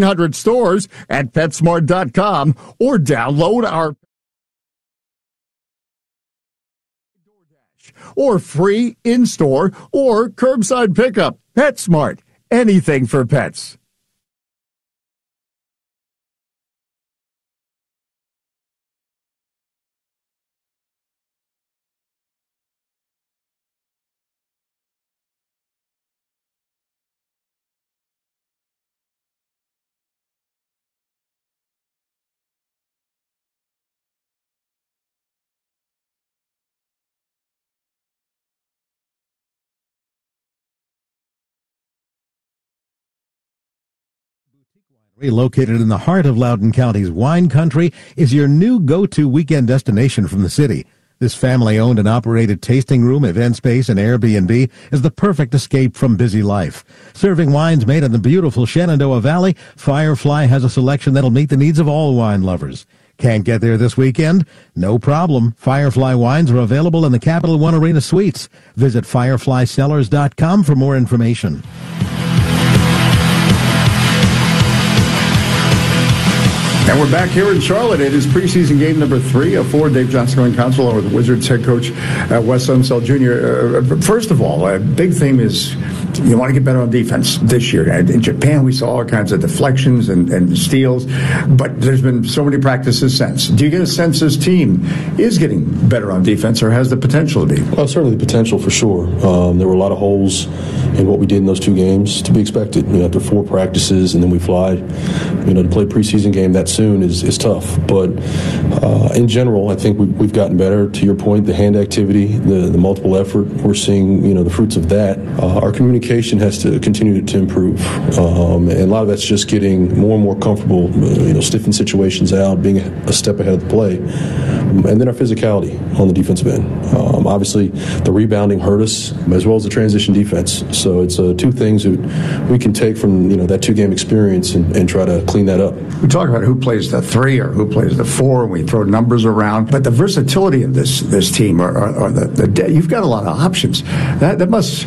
100 stores at PetSmart.com or download our or free in-store or curbside pickup. PetSmart, anything for pets. Located in the heart of Loudoun County's wine country, is your new go-to weekend destination from the city. This family-owned and operated tasting room, event space, and Airbnb is the perfect escape from busy life. Serving wines made in the beautiful Shenandoah Valley, Firefly has a selection that'll meet the needs of all wine lovers. Can't get there this weekend? No problem. Firefly wines are available in the Capital One Arena Suites. Visit fireflycellars.com for more information. And we're back here in Charlotte. It is preseason game number 3 of 4. Dave Johnson going console along with the Wizards head coach Wes Unseld Jr. First of all, a big theme is you want to get better on defense this year. In Japan, we saw all kinds of deflections and steals, but there's been so many practices since. Do you get a sense this team is getting better on defense or has the potential to be? Well, certainly the potential for sure. There were a lot of holes in what we did in those 2 games to be expected. After 4 practices and then we fly, to play a preseason game that soon is tough. But in general, I think we've gotten better. To your point, the hand activity, the multiple effort, we're seeing the fruits of that. Our communication has to continue to improve, and a lot of that's just getting more and more comfortable. Stiffing situations out, being a step ahead of the play, and then our physicality on the defensive end. Obviously, the rebounding hurt us as well as the transition defense. So it's 2 things that we can take from that 2-game experience and try to clean that up. We talk about who plays the 3 or who plays the 4, and we throw numbers around. But the versatility of this team, or you've got a lot of options. That must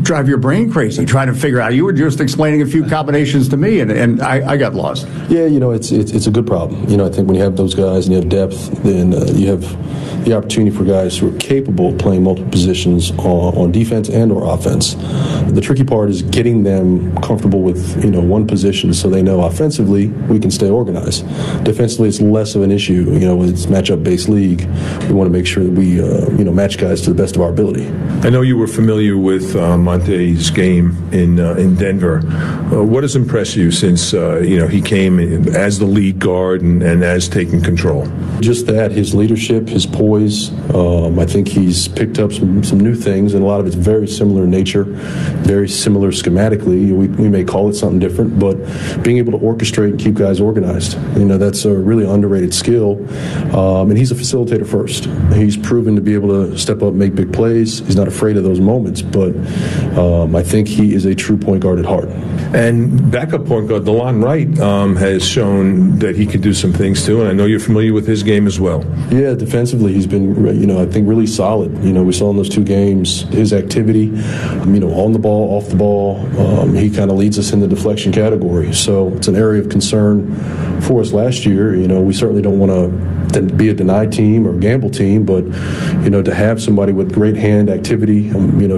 drive your brain crazy trying to figure out. You were just explaining a few combinations to me, and I got lost. Yeah, it's a good problem. I think when you have those guys and you have depth, then you have the opportunity for guys who are capable of playing multiple positions on defense and or offense. The tricky part is getting them comfortable with one position so they know offensively we can stay organized. Defensively, it's less of an issue. It's matchup-based league. We want to make sure that we match guys to the best of our ability. I know you were familiar with Monte's game in Denver. What has impressed you since he came as the lead guard and as taking control? Just that, his leadership, his poise. I think he's picked up some new things, and a lot of it's very similar in nature, very similar schematically. We may call it something different, but being able to orchestrate and keep guys organized, that's a really underrated skill. And he's a facilitator first. He's proven to be able to step up, make big plays. He's not afraid of those moments, but I think he is a true point guard at heart. And backup point guard DeLon Wright has shown that he can do some things too, and I know you're familiar with his game as well. Yeah, defensively he's been, I think really solid. We saw in those 2 games his activity, on the ball, off the ball. He kind of leads us in the deflection category, so it's an area of concern for us last year. We certainly don't want to be a denied team or gamble team, but to have somebody with great hand activity,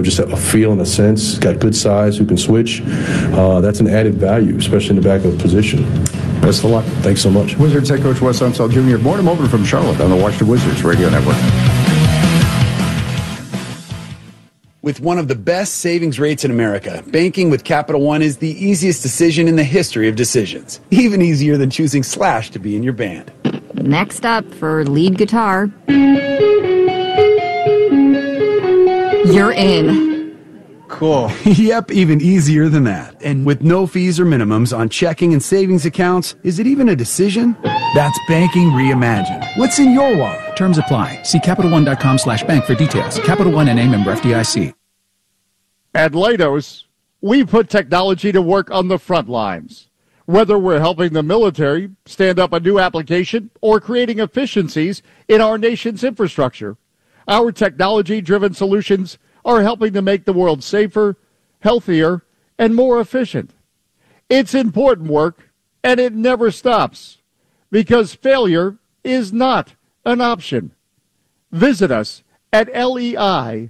just a feel and a sense, got good size, who can switch, that's an added value, especially in the backup position. Best of luck. Thanks so much. Wizards head coach Wes Unseld Jr. More and more from Charlotte on the Washington Wizards Radio Network. With one of the best savings rates in America, banking with Capital One is the easiest decision in the history of decisions. Even easier than choosing Slash to be in your band. Next up for lead guitar. You're in. Cool. Yep, even easier than that. And with no fees or minimums on checking and savings accounts, is it even a decision? That's banking reimagined. What's in your wallet? Terms apply. See CapitalOne.com/bank for details. Capital One N.A. member FDIC. At Leidos, we put technology to work on the front lines. Whether we're helping the military stand up a new application or creating efficiencies in our nation's infrastructure, our technology-driven solutions are helping to make the world safer, healthier, and more efficient. It's important work, And it never stops, because failure is not an option. Visit us at LEIDOS.com.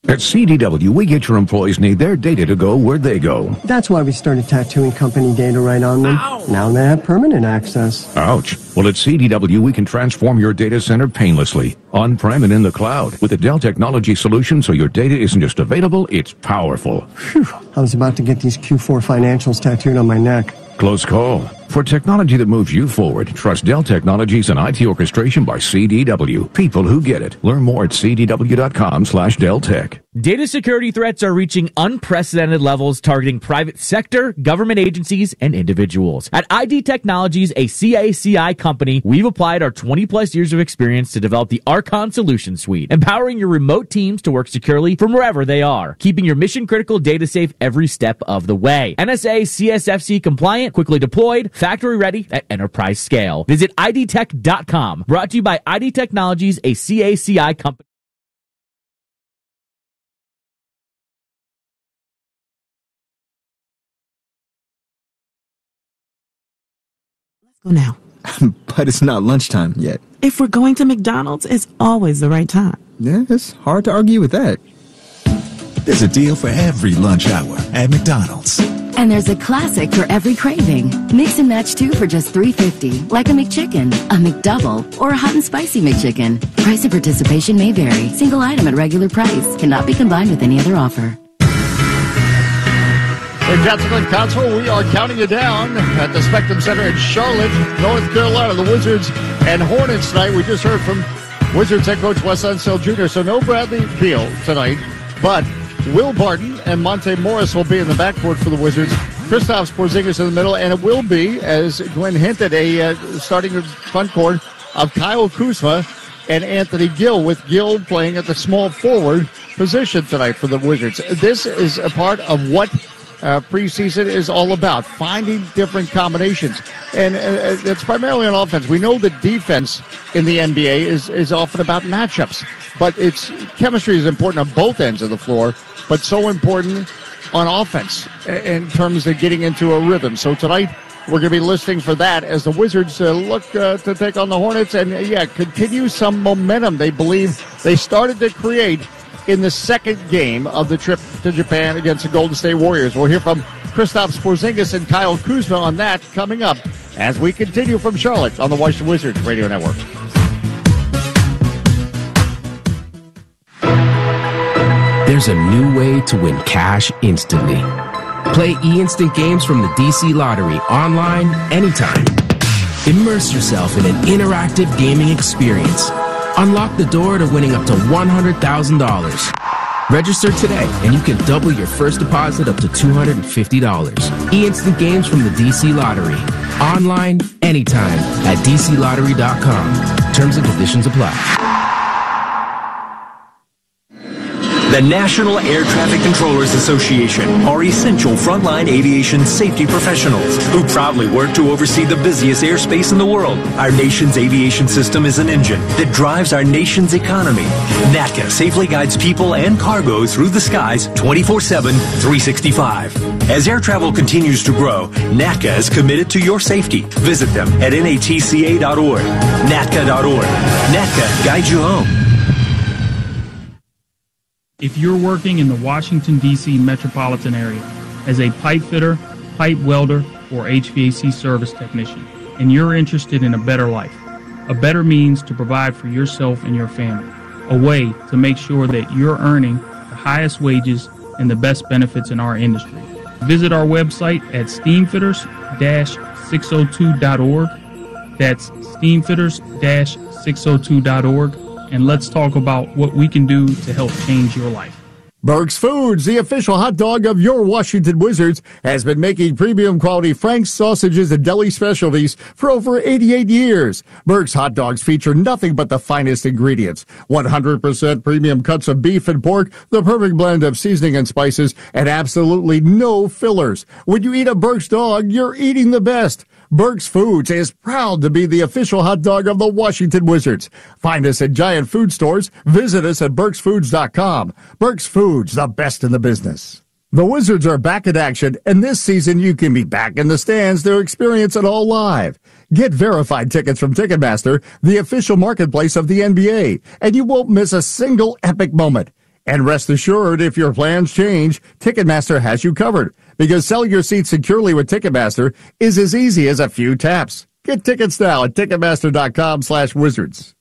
At CDW, we get your employees need their data to go where they go. That's why we started tattooing company data right on them. Ow. Now they have permanent access. Ouch. Well, at CDW, we can transform your data center painlessly, on-prem and in the cloud, with a Dell Technology solution so your data isn't just available, it's powerful. Whew. I was about to get these Q4 financials tattooed on my neck. Close call. For technology that moves you forward, trust Dell Technologies and IT orchestration by CDW. People who get it. Learn more at cdw.com/DellTech. Data security threats are reaching unprecedented levels, targeting private sector, government agencies, and individuals. At ID Technologies, a CACI company, we've applied our 20-plus years of experience to develop the Archon Solution Suite, empowering your remote teams to work securely from wherever they are, keeping your mission-critical data safe every step of the way. NSA CSFC compliant, quickly deployed, factory ready at enterprise scale. Visit IDTech.com. Brought to you by ID Technologies, a CACI company. Now. But it's not lunchtime yet. If we're going to McDonald's, it's always the right time. Yeah, it's hard to argue with that. There's a deal for every lunch hour at McDonald's. And there's a classic for every craving. Mix and match 2 for just $3.50, like a McChicken, a McDouble, or a hot and spicy McChicken. Price and participation may vary. Single item at regular price. Cannot be combined with any other offer. In Johnson Console, we are counting you down at the Spectrum Center in Charlotte, North Carolina. The Wizards and Hornets tonight. We just heard from Wizards head coach Wes Unseld Jr., so no Bradley Beal tonight, but Will Barton and Monte Morris will be in the backcourt for the Wizards. Kristaps Porzingis in the middle, and it will be, as Glenn hinted, a starting front court of Kyle Kuzma and Anthony Gill, with Gill playing at the small forward position tonight for the Wizards. This is a part of what preseason is all about, finding different combinations. And it's primarily on offense. We know that defense in the NBA is often about matchups, but chemistry is important on both ends of the floor, but so important on offense in terms of getting into a rhythm. So tonight, we're going to be listening for that as the Wizards look to take on the Hornets and, continue some momentum they believe they started to create in the second game of the trip to Japan against the Golden State Warriors. We'll hear from Kristaps Porzingis and Kyle Kuzma on that coming up as we continue from Charlotte on the Washington Wizards Radio Network. There's a new way to win cash instantly. Play eInstant games from the DC Lottery online anytime. Immerse yourself in an interactive gaming experience. Unlock the door to winning up to $100,000. Register today and you can double your first deposit up to $250. eInstant games from the DC Lottery. Online, anytime at DCLottery.com. Terms and conditions apply. The National Air Traffic Controllers Association are essential frontline aviation safety professionals who proudly work to oversee the busiest airspace in the world. Our nation's aviation system is an engine that drives our nation's economy. NATCA safely guides people and cargo through the skies 24/7, 365. As air travel continues to grow, NATCA is committed to your safety. Visit them at natca.org, natca.org. NATCA guides you home. If you're working in the Washington, D.C. metropolitan area as a pipe fitter, pipe welder, or HVAC service technician, and you're interested in a better life, a better means to provide for yourself and your family, a way to make sure that you're earning the highest wages and the best benefits in our industry, visit our website at steamfitters-602.org. That's steamfitters-602.org. And let's talk about what we can do to help change your life. Burke's Foods, the official hot dog of your Washington Wizards, has been making premium quality Frank's sausages and deli specialties for over 88 years. Burke's hot dogs feature nothing but the finest ingredients. 100% premium cuts of beef and pork, the perfect blend of seasoning and spices, and absolutely no fillers. When you eat a Burke's dog, you're eating the best. Burke's Foods is proud to be the official hot dog of the Washington Wizards. Find us at giant food stores. Visit us at burksfoods.com. Burke's Foods, the best in the business. The Wizards are back in action, and this season you can be back in the stands to experience it all live. Get verified tickets from Ticketmaster, the official marketplace of the NBA, and you won't miss a single epic moment. And rest assured, if your plans change, Ticketmaster has you covered, because selling your seats securely with Ticketmaster is as easy as a few taps. Get tickets now at Ticketmaster.com/Wizards.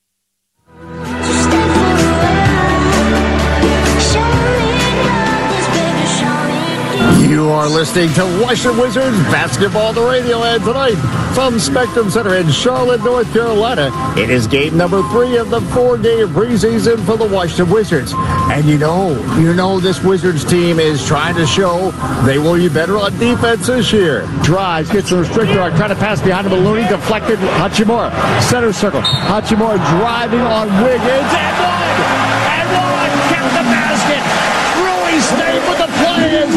You are listening to Washington Wizards basketball on the radio, and tonight from Spectrum Center in Charlotte, North Carolina, it is game number 3 of the 4-game preseason for the Washington Wizards. And you know this Wizards team is trying to show they will be better on defense this year. Drives, gets a restrictor arc, trying to pass behind him, Looney deflected, Hachimura, center circle, Hachimura driving on Wiggins, and one kept the basket. Rui stayed with the players.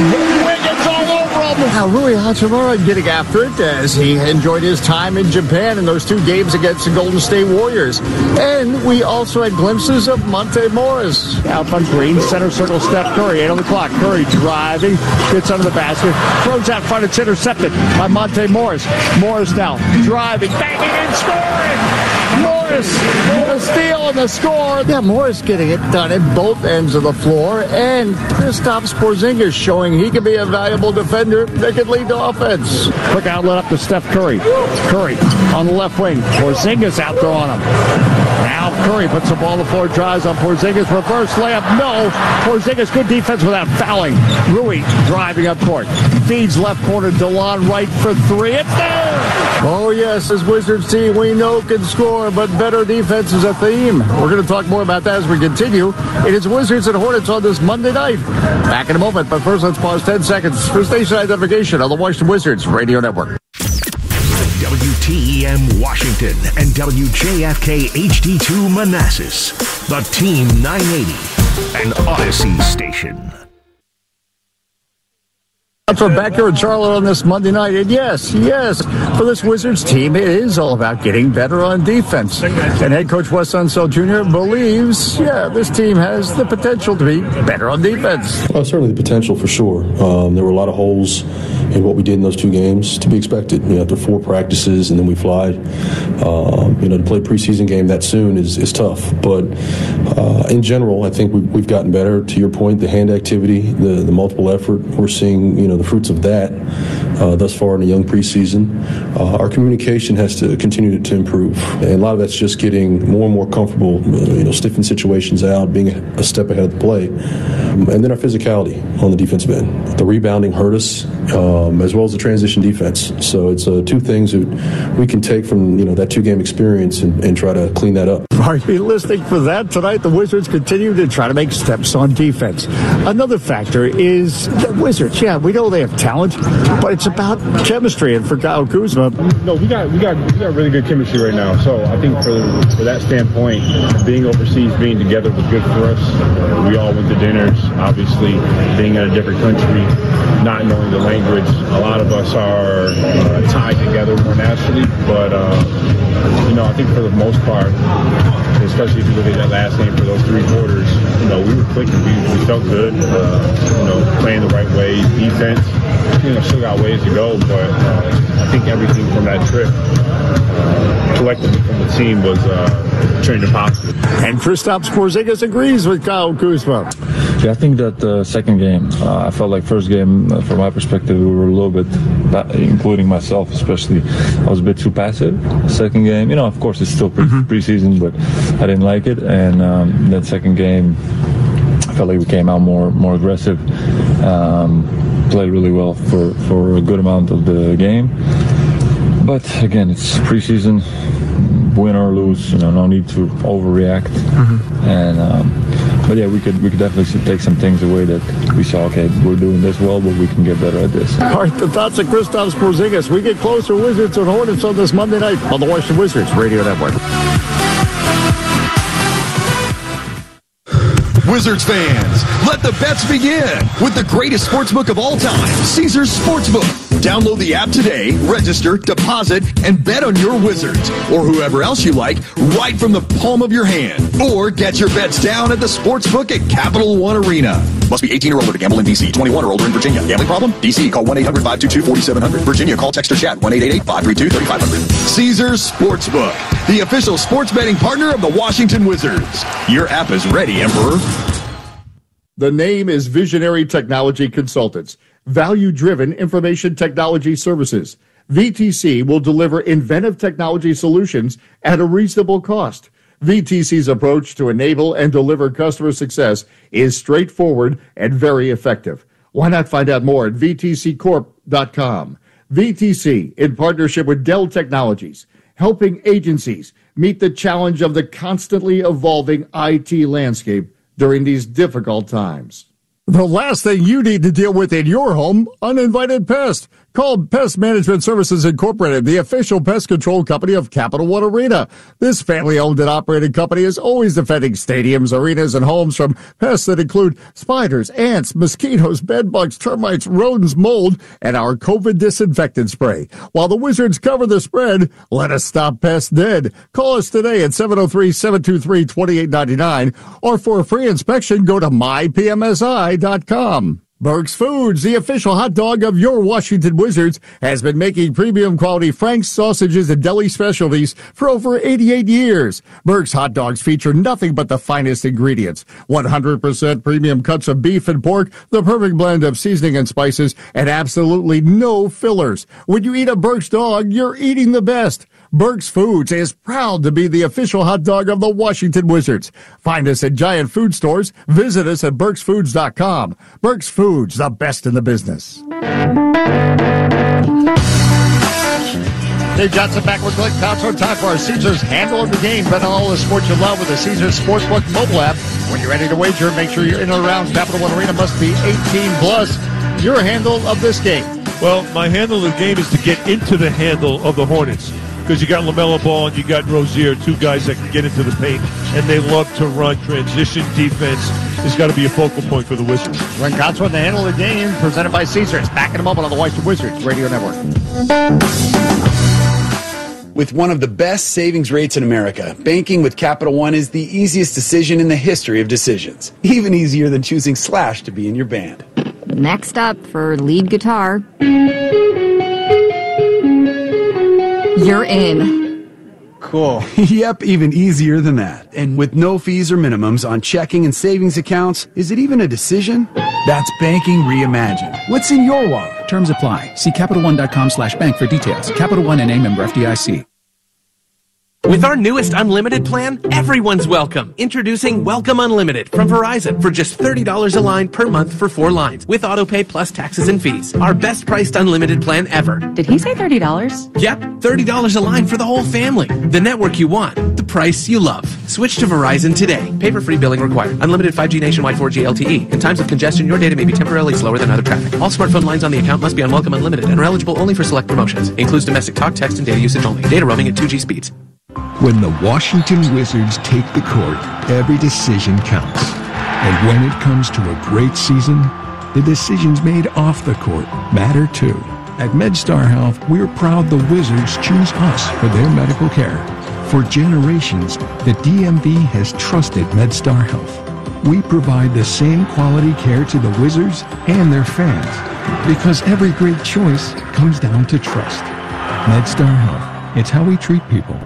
Wiggins all over him. Now, Rui Hachimura getting after it as he enjoyed his time in Japan in those 2 games against the Golden State Warriors. And we also had glimpses of Monte Morris. Out on Green, center circle, Steph Curry, 8 on the clock. Curry driving, gets under the basket, throws out front, it's intercepted by Monte Morris. Morris now driving, banging and scoring. Morris, the steal and the score. Yeah, Morris getting it done at both ends of the floor, and Kristaps Porzingis showing he can be a valuable defender that can lead the offense. Quick outlet up to Steph Curry. Curry on the left wing. Porzingis out there on him. Now Curry puts the ball on the floor, drives on Porzingis, reverse layup. No, Porzingis, good defense without fouling. Rui driving up court. Feeds left corner, DeLon Wright for 3. It's there! Oh yes, this Wizards team we know can score, but better defense is a theme. We're going to talk more about that as we continue. It is Wizards and Hornets on this Monday night. Back in a moment, but first let's pause 10 seconds for station identification on the Washington Wizards Radio Network. WTEM Washington and WJFK HD2 Manassas. The Team 980 and Odyssey station. We're back here in Charlotte on this Monday night, and yes, for this Wizards team, it is all about getting better on defense. And head coach Wes Unseld Jr. believes, this team has the potential to be better on defense. Well, certainly the potential for sure. There were a lot of holes in what we did in those 2 games, to be expected. After 4 practices and then we fly, to play a preseason game that soon is tough. But in general, I think we've gotten better. To your point, the hand activity, the multiple effort, we're seeing, the fruits of that thus far in the young preseason. Our communication has to continue to improve. And a lot of that's just getting more and more comfortable, stiffing situations out, being a step ahead of the play. And then our physicality on the defensive end. The rebounding hurt us, as well as the transition defense. So it's 2 things that we can take from, that 2-game experience and try to clean that up. Are you listening for that? Tonight, the Wizards continue to try to make steps on defense. Another factor is the Wizards. Yeah, we know they have talent, but it's about chemistry. And for Kyle Kuzma, no, we got really good chemistry right now. So I think for that standpoint, being overseas, being together was good for us. We all went to dinners. Obviously, being in a different country, not knowing the language, a lot of us are tied together more naturally. But I think for the most part, especially if you look at that last game for those 3 quarters, we were clicking. We felt good. Playing the right way. Defense, still got ways to go, but I think everything from that trip, collectively from the team, was trending positive. And Kristaps Porzingis agrees with Kyle Kuzma. Yeah, I think that the second game, I felt like first game, from my perspective, we were a little bit, including myself especially, I was a bit too passive. Second game, of course it's still preseason, but I didn't like it. And that second game, I felt like we came out more aggressive, played really well for a good amount of the game. But again, it's preseason, win or lose, no need to overreact. And but yeah, we could definitely take some things away that we saw. Okay, we're doing this well, but we can get better at this. All right, the thoughts of Kristaps Porzingis. We get closer, Wizards and Hornets on this Monday night on the Washington Wizards Radio Network. Wizards fans, let the bets begin with the greatest sportsbook of all time, Caesars Sportsbook. Download the app today, register, deposit, and bet on your Wizards or whoever else you like right from the palm of your hand. Or get your bets down at the sportsbook at Capital One Arena. Must be 18 or older to gamble in D.C., 21 or older in Virginia. Gambling problem? D.C., call 1-800-522-4700. Virginia, call, text, or chat 1-888-532-3500. Caesars Sportsbook, the official sports betting partner of the Washington Wizards. Your app is ready, Emperor. The name is Visionary Technology Consultants, value-driven information technology services. VTC will deliver inventive technology solutions at a reasonable cost. VTC's approach to enable and deliver customer success is straightforward and very effective. Why not find out more at VTCcorp.com? VTC, in partnership with Dell Technologies, helping agencies meet the challenge of the constantly evolving IT landscape during these difficult times. The last thing you need to deal with in your home, uninvited pests. Call Pest Management Services Incorporated, the official pest control company of Capital One Arena. This family-owned and operated company is always defending stadiums, arenas, and homes from pests that include spiders, ants, mosquitoes, bedbugs, termites, rodents, mold, and our COVID disinfectant spray. While the Wizards cover the spread, let us stop pests dead. Call us today at 703-723-2899, or for a free inspection, go to mypmsi.com. Burke's Foods, the official hot dog of your Washington Wizards, has been making premium quality Frank's sausages and deli specialties for over 88 years. Burke's hot dogs feature nothing but the finest ingredients. 100% premium cuts of beef and pork, the perfect blend of seasoning and spices, and absolutely no fillers. When you eat a Burke's dog, you're eating the best. Burke's Foods is proud to be the official hot dog of the Washington Wizards. Find us at Giant Food Stores. Visit us at Burke'sFoods.com. Burke's Foods, the best in the business. Dave Johnson back with Glenn Consor. Time for our Caesars Handle of the Game. Bet on all the sports you love with the Caesars Sportsbook mobile app. When you're ready to wager, make sure you're in and around Capital One Arena. Must be 18 plus. Your handle of this game. Well, my handle of the game is to get into the handle of the Hornets. Because you got LaMelo Ball and you got Rozier, two guys that can get into the paint, and they love to run transition defense. It's got to be a focal point for the Wizards. Glenn Consor on the handle of the game, presented by Caesars. Back in a moment on the Washington Wizards Radio Network. With one of the best savings rates in America, banking with Capital One is the easiest decision in the history of decisions. Even easier than choosing Slash to be in your band. Next up for lead guitar, you're in. Cool. Yep, even easier than that. And with no fees or minimums on checking and savings accounts, is it even a decision? That's banking reimagined. What's in your wallet? Terms apply. See CapitalOne.com/bank for details. Capital One N.A. member FDIC. With our newest unlimited plan, everyone's welcome. Introducing Welcome Unlimited from Verizon for just $30 a line per month for 4 lines with autopay plus taxes and fees. Our best priced unlimited plan ever. Did he say $30? Yep, $30 a line for the whole family. The network you want, the price you love. Switch to Verizon today. Pay-for-free billing required. Unlimited 5G nationwide 4G LTE. In times of congestion, your data may be temporarily slower than other traffic. All smartphone lines on the account must be on Welcome Unlimited and are eligible only for select promotions. Includes domestic talk, text, and data usage only. Data roaming at 2G speeds. When the Washington Wizards take the court, every decision counts. And when it comes to a great season, the decisions made off the court matter too. At MedStar Health, we're proud the Wizards choose us for their medical care. For generations, the DMV has trusted MedStar Health. We provide the same quality care to the Wizards and their fans, because every great choice comes down to trust. MedStar Health, it's how we treat people.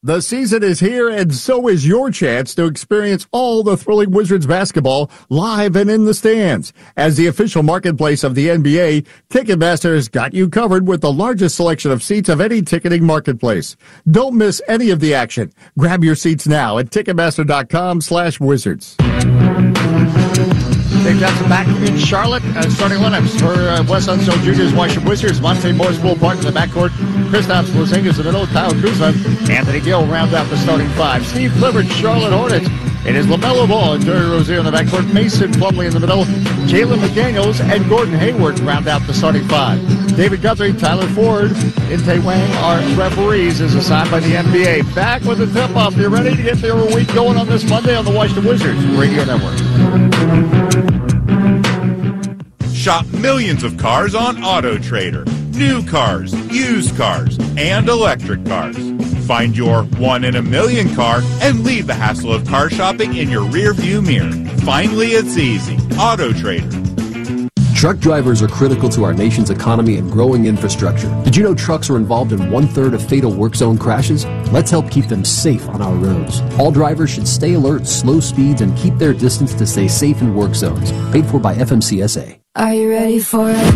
The season is here, and so is your chance to experience all the thrilling Wizards basketball live and in the stands. As the official marketplace of the NBA, Ticketmaster has got you covered with the largest selection of seats of any ticketing marketplace. Don't miss any of the action. Grab your seats now at Ticketmaster.com/Wizards. Dave Johnson back in Charlotte. Starting lineups for Wes Unseld Jr.'s Washington Wizards. Monte Morris, Will Barton in the backcourt. Kristaps Porzingis in the middle. Kyle Kuzma. Anthony Gill round out the starting 5. Steve Clifford, Charlotte Hornets. It is LaMelo Ball and Terry Rozier in the backcourt. Mason Plumlee in the middle. Jalen McDaniels and Gordon Hayward round out the starting 5. David Guthrie, Tyler Ford, Inte Wang are referees as assigned by the NBA. Back with the tip-off. You're ready to get their week going on this Monday on the Washington Wizards Radio Network. Shop millions of cars on AutoTrader. New cars, used cars, and electric cars. Find your 1 in a million car and leave the hassle of car shopping in your rearview mirror. Finally, it's easy. Auto Trader. Truck drivers are critical to our nation's economy and growing infrastructure. Did you know trucks are involved in 1/3 of fatal work zone crashes? Let's help keep them safe on our roads. All drivers should stay alert, slow speeds, and keep their distance to stay safe in work zones. Paid for by FMCSA. Are you ready for it?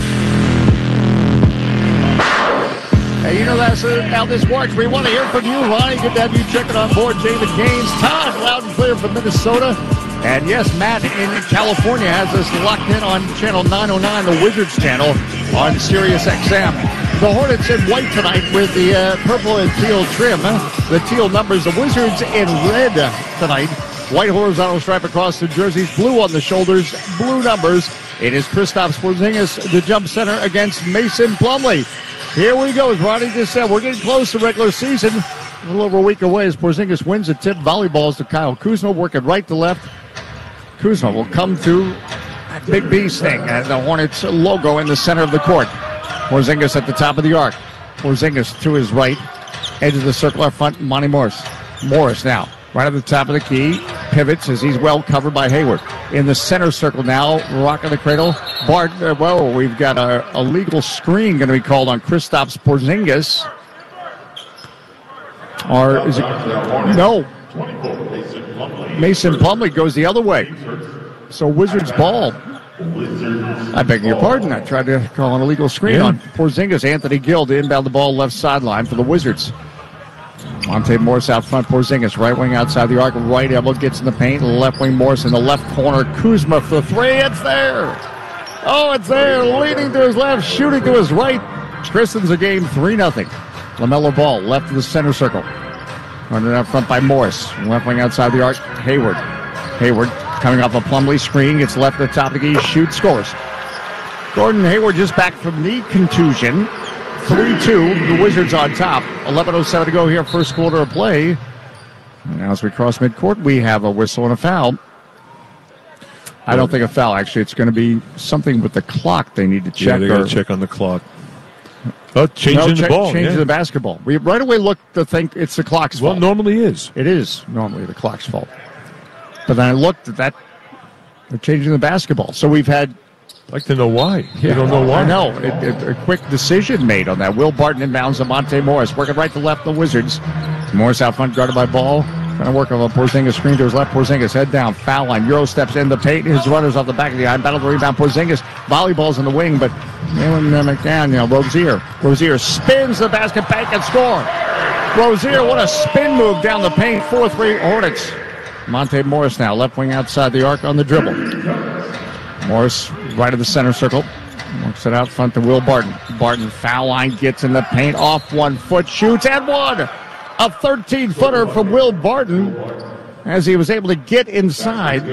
Hey, you know that's how this works. We want to hear from you, Ronnie. Good to have you checking on board. David Gaines, Todd, loud and clear from Minnesota. And yes, Matt in California has us locked in on channel 909, the Wizards channel, on Sirius XM. The Hornets in white tonight with the purple and teal trim. The teal numbers, the Wizards in red tonight. White horizontal stripe across the jerseys, blue on the shoulders, blue numbers. It is Kristaps Porzingis, the jump center, against Mason Plumlee. Here we go, as Ronnie just said. We're getting close to regular season. A little over a week away as Porzingis wins the tip. Volleyballs to Kyle Kuzma, working right to left. Kuzma will come through that Big Beast thing, and the Hornets logo in the center of the court. Porzingis at the top of the arc. Porzingis to his right, edge of the circle up front, Monty Morris. Morris now, right at the top of the key, pivots as he's well covered by Hayward. In the center circle now, rocking the cradle. Bart, we've got a legal screen going to be called on Kristaps Porzingis. Or is it? No. Mason Plumlee goes the other way. So Wizards ball. I beg your pardon. I tried to call an illegal screen on Porzingis. Anthony Gill to inbound the ball left sideline for the Wizards. Monte Morris out front. Porzingis right wing outside the arc. Right elbow gets in the paint. Left wing Morris in the left corner. Kuzma for the three. It's there. Oh, it's there. Leaning to his left. Shooting to his right. Kristen's a game 3-0. LaMelo Ball left to the center circle. Running out front by Morris. Left wing outside the arc. Hayward. Hayward coming off a Plumlee screen. Gets left at the top of the key. Shoots, scores. Gordon Hayward just back from knee contusion. 3-2. The Wizards on top. 11:07 to go here. First quarter of play. And now as we cross midcourt, we have a whistle and a foul. I don't think a foul. Actually, it's going to be something with the clock they need to check. Yeah, they got to check on the clock. Oh, changing the ball. Changing the basketball. We right away looked to think it's the clock's fault. Well, normally is. It is normally the clock's fault. But then I looked at that. They're changing the basketball. So we've had... I'd like to know why. You don't know why. I know. A quick decision made on that. Will Barton inbounds to Monte Morris. Working right to left, the Wizards. Morris out front, guarded by Ball. Trying to work on a Porzingis screen to his left. Porzingis head down, foul line. Euro steps in the paint. His runners off the back of the iron. Battle to rebound. Porzingis. Volleyball's in the wing, but McDaniel, Rozier spins the basket, bank and score. Rozier, what a spin move down the paint. 4-3 Hornets. Monte Morris now, left wing outside the arc on the dribble. Morris right of the center circle. Works it out front to Will Barton. Barton foul line, gets in the paint, off 1 foot, shoots and one. A 13-footer from Will Barton as he was able to get inside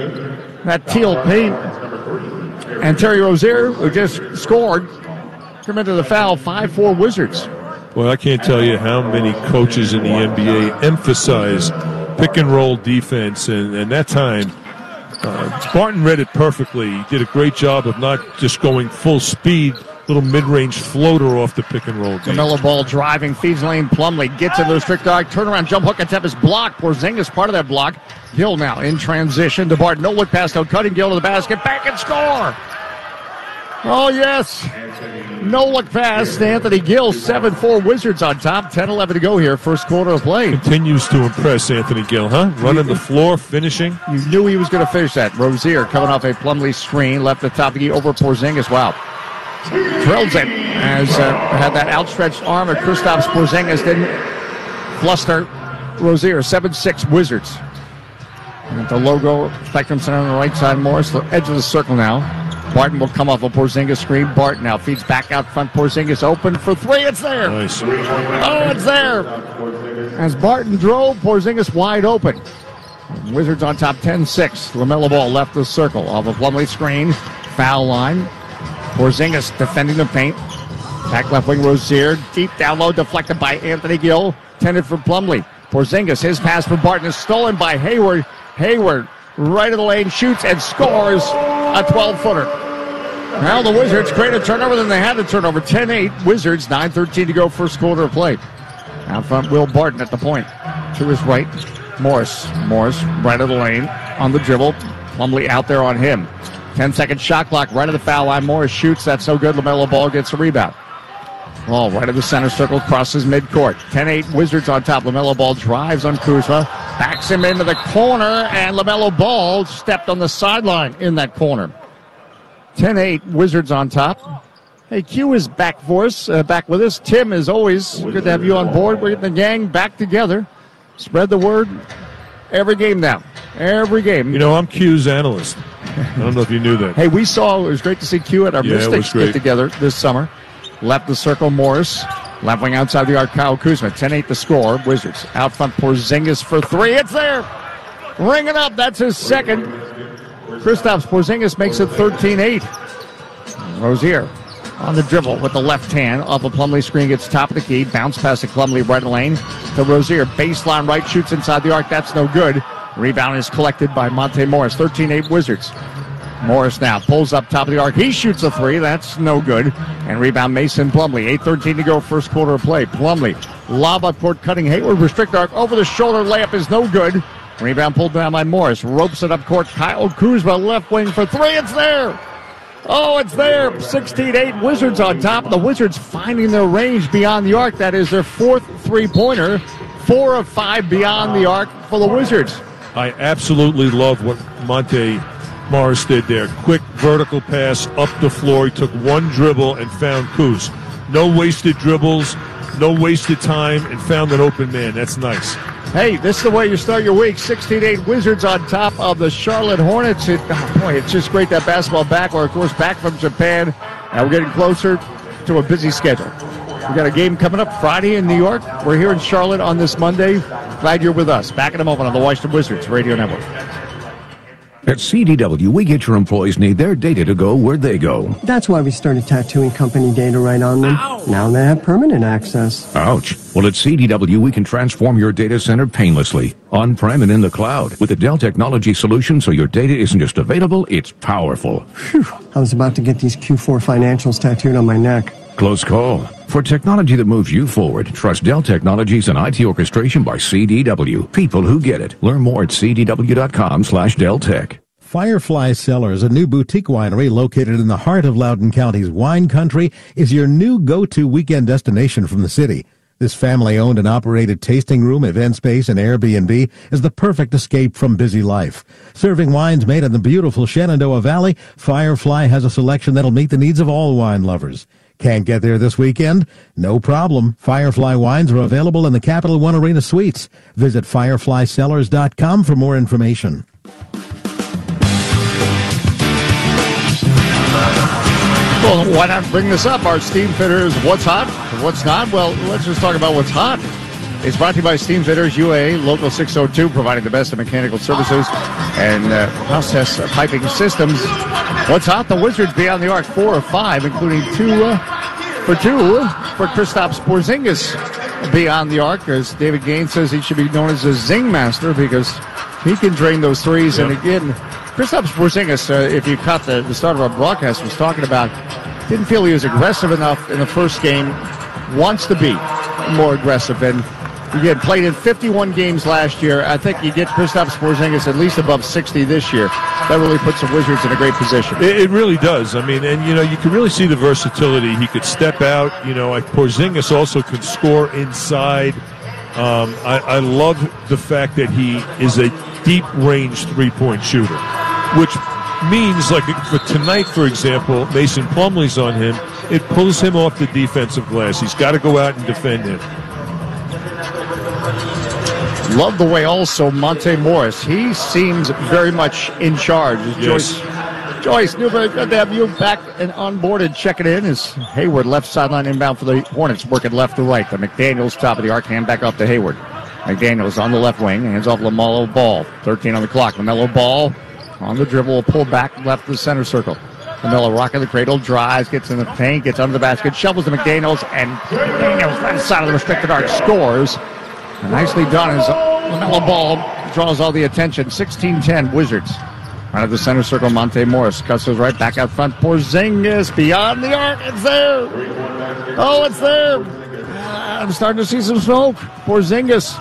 that teal paint. And Terry Rozier, who just scored, come into the foul, 5-4 Wizards. Well, I can't tell you how many coaches in the NBA emphasize pick-and-roll defense, and that time, Barton read it perfectly. He did a great job of not just going full speed, little mid-range floater off the pick-and-roll. LaMelo Ball driving, feeds lane, Plumlee gets into the strict arc, turnaround, jump hook attempt is blocked. Porzingis part of that block. Gill now in transition to Barton. No look pass, no cutting. Gill to the basket, back and score. Oh, yes. No look pass to Anthony Gill. 7-4 Wizards on top. 10-11 to go here. First quarter of play. Continues to impress Anthony Gill, huh? Running the floor, finishing. You knew he was going to finish that. Rozier coming off a Plumlee screen. Left the top of the over Porzingis. Wow. Drills it. Has had that outstretched arm of Kristaps Porzingis. Didn't fluster Rozier. 7-6 Wizards. And the logo, Spectrum Center on the right side. Morris, the edge of the circle now. Barton will come off a Porzingis screen. Barton now feeds back out front. Porzingis open for three. It's there. Nice. Oh, it's there. As Barton drove, Porzingis wide open. Wizards on top 10-6. LaMelo Ball left the circle off a Plumlee screen. Foul line. Porzingis defending the paint. Back left wing Rozier. Deep down low deflected by Anthony Gill. Tended for Plumlee. Porzingis, his pass for Barton is stolen by Hayward. Hayward, right of the lane, shoots and scores a 12-footer. Now the Wizards create a turnover, then they had a turnover. 10-8 Wizards, 9:13 to go, first quarter of play. Out front, Will Barton at the point. To his right, Morris. Morris, right of the lane, on the dribble. Plumlee out there on him. 10-second shot clock, right of the foul line. Morris shoots, that's no good. LaMelo Ball gets the rebound. Ball right of the center circle, crosses midcourt. 10-8 Wizards on top. LaMelo Ball drives on Kuzma, backs him into the corner, and LaMelo Ball stepped on the sideline in that corner. 10-8 Wizards on top. Hey, Q is back for us, back with us. Tim, as always, good to have you on board. We're getting the gang back together. Spread the word every game now. Every game. You know, I'm Q's analyst. I don't know if you knew that. Hey, it was great to see Q at our Mystics get together this summer. Left the circle, Morris. Left wing outside the arc, Kyle Kuzma. 10-8 the score. Wizards out front, Porzingis for three. It's there. Ring it up. That's his second. Kristaps Porzingis makes it 13-8. Rozier on the dribble with the left hand. Off a Plumlee screen, gets top of the key. Bounce past the Plumlee right lane to Rozier. Baseline right, shoots inside the arc. That's no good. Rebound is collected by Monte Morris. 13-8 Wizards. Morris now pulls up top of the arc. He shoots a three. That's no good. And rebound Mason Plumlee. 8:13 to go, first quarter of play. Plumlee, lob up court, cutting Hayward. Restrict arc. Over the shoulder layup is no good. Rebound pulled down by Morris. Ropes it up court. Kyle Kuzma, left wing for three. It's there. Oh, it's there. 16-8 Wizards on top. The Wizards finding their range beyond the arc. That is their fourth three-pointer. 4 of 5 beyond the arc for the Wizards. I absolutely love what Monte Morris did there. Quick vertical pass up the floor. He took one dribble and found Kuz. No wasted dribbles, no wasted time, and found an open man. That's nice. Hey, this is the way you start your week. 16-8 Wizards on top of the Charlotte Hornets. It's just great that basketball back. We're, of course, back from Japan. And we're getting closer to a busy schedule. We got a game coming up Friday in New York. We're here in Charlotte on this Monday. Glad you're with us. Back in a moment on the Washington Wizards Radio Network. At CDW, we get your employees need their data to go where they go. That's why we started tattooing company data right on them. Ow. Now they have permanent access. Ouch. Well, at CDW, we can transform your data center painlessly, on-prem and in the cloud, with a Dell Technology solution so your data isn't just available, it's powerful. Whew. I was about to get these Q4 financials tattooed on my neck. Close call. For technology that moves you forward, trust Dell Technologies and IT orchestration by CDW. People who get it. Learn more at cdw.com/DellTech. Firefly Cellars, a new boutique winery located in the heart of Loudoun County's wine country, is your new go-to weekend destination from the city. This family-owned and operated tasting room, event space, and Airbnb is the perfect escape from busy life. Serving wines made in the beautiful Shenandoah Valley, Firefly has a selection that'll meet the needs of all wine lovers. Can't get there this weekend? No problem. Firefly wines are available in the Capital One Arena Suites. Visit fireflycellars.com for more information. Well, why not bring this up? Our Steam Fitters, what's hot, what's not? Well, let's just talk about what's hot. It's brought to you by Steam Fitters UA, Local 602, providing the best of mechanical services and process piping systems. What's hot? The Wizards beyond the arc, 4 of 5, including 2 for Kristaps Porzingis beyond the arc. As David Gaines says, he should be known as a Zing Master because he can drain those threes. Yep. And again, Kristaps Porzingis, if you caught the start of our broadcast, was talking about, didn't feel he was aggressive enough in the first game, wants to be more aggressive. And again, played in 51 games last year. I think you get Kristaps Porzingis at least above 60 this year. That really puts the Wizards in a great position. It really does. I mean, and, you can really see the versatility. He could step out. Porzingis also can score inside. I love the fact that he is a deep-range three-point shooter, which means, like for tonight, for example, Mason Plumlee's on him. It pulls him off the defensive glass. He's got to go out and defend him. Love the way also Monte Morris. He seems very much in charge. Yes. Joyce Newberg, good to have you back and on board and checking in. As Hayward left sideline inbound for the Hornets, working left to right. The McDaniels top of the arc, hand back up to Hayward. McDaniels on the left wing, hands off LaMelo Ball. 13 on the clock. LaMelo Ball on the dribble, pull back left to the center circle. LaMelo rocking the cradle, drives, gets in the paint, gets under the basket, shovels to McDaniels, and McDaniels right side of the restricted arc scores. And nicely done as LaMelo Ball draws all the attention. 16-10 Wizards. Out of the center circle, Monte Morris cuts his right back out front. Porzingis beyond the arc. It's there. Oh, it's there. I'm starting to see some smoke. Porzingis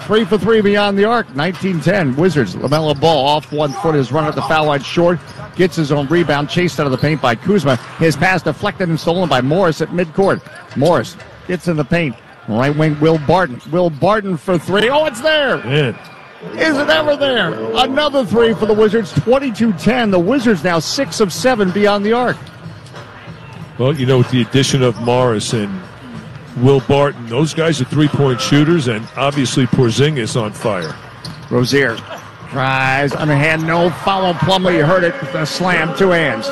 3 for 3 beyond the arc. 19-10. Wizards. LaMelo Ball off 1 foot. His run at the foul line short. Gets his own rebound. Chased out of the paint by Kuzma. His pass deflected and stolen by Morris at midcourt. Morris gets in the paint. Right wing, Will Barton. Will Barton for 3. Oh, it's there. Yeah. Is it ever there? Another 3 for the Wizards. 22-10. The Wizards now 6 of 7 beyond the arc. Well, you know, with the addition of Morris and Will Barton, those guys are three-point shooters, and obviously Porzingis on fire. Rozier tries underhand, no foul on Plumlee. You heard it, the slam, 2 hands.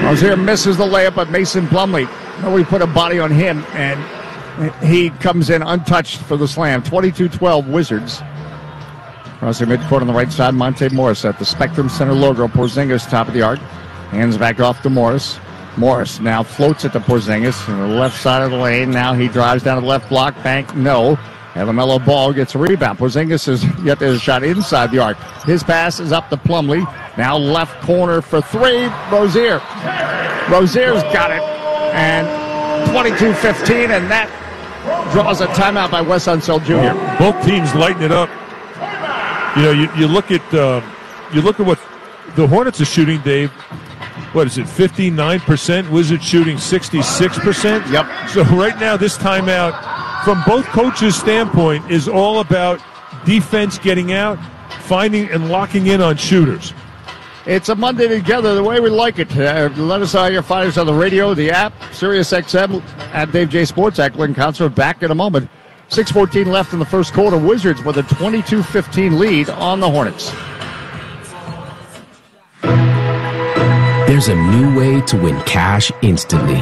Rozier misses the layup, but Mason Plumlee, nobody put a body on him, and he comes in untouched for the slam. 22-12 Wizards. Crossing midcourt on the right side, Monte Morris at the Spectrum Center logo. Porzingis top of the arc. Hands back off to Morris. Morris now floats it to Porzingis on the left side of the lane. Now he drives down to the left block. Bank, no. And LaMelo Ball gets a rebound. Porzingis is yet to shot inside the arc. His pass is up to Plumlee. Now left corner for 3. Rozier. Rozier's got it. And 22-15, and that draws a timeout by Wes Unseld Jr. Both teams lighten it up. You know, you look at what the Hornets are shooting, Dave. What is it, 59%? Wizards shooting 66%? Yep. So right now, this timeout, from both coaches' standpoint, is all about defense getting out, finding and locking in on shooters. It's a Monday together the way we like it. Let us know how you're finding us on the radio, the app, Sirius XM, at Dave J Sports. Glenn Concert back in a moment. 6:14 left in the first quarter. Wizards with a 22-15 lead on the Hornets. There's a new way to win cash instantly.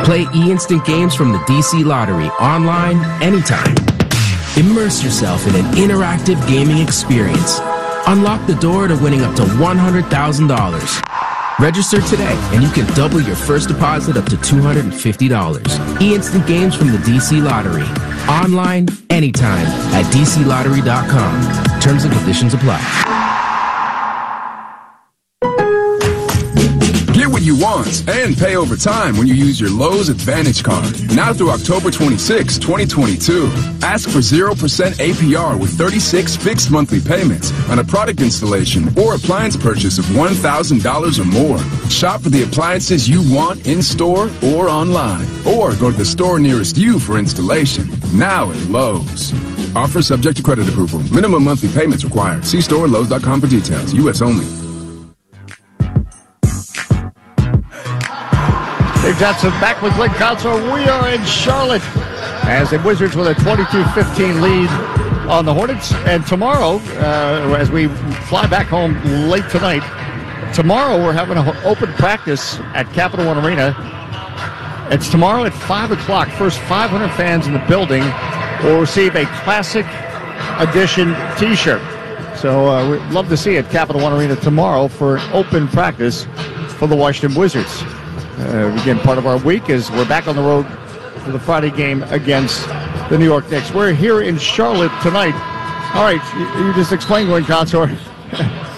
Play eInstant games from the DC Lottery online anytime. Immerse yourself in an interactive gaming experience. Unlock the door to winning up to $100,000. Register today and you can double your first deposit up to $250. eInstant games from the DC Lottery. Online, anytime at DCLottery.com. Terms and conditions apply. Get what you want and pay over time when you use your Lowe's Advantage Card. Now through October 26, 2022. Ask for 0% APR with 36 fixed monthly payments on a product installation or appliance purchase of $1,000 or more. Shop for the appliances you want in-store or online. Or go to the store nearest you for installation. Now at Lowe's. Offer subject to credit approval. Minimum monthly payments required. See store at Lowe's.com for details. U.S. only. Dave Johnson back with Glenn Council. We are in Charlotte as the Wizards with a 22-15 lead on the Hornets. And tomorrow, as we fly back home late tonight, tomorrow we're having an open practice at Capital One Arena. It's tomorrow at 5 o'clock. First 500 fans in the building will receive a Classic Edition T-shirt. So we'd love to see you at Capital One Arena tomorrow for an open practice for the Washington Wizards. Again, part of our week is we're back on the road for the Friday game against the New York Knicks. We're here in Charlotte tonight. All right, you just explained, Glenn Consor.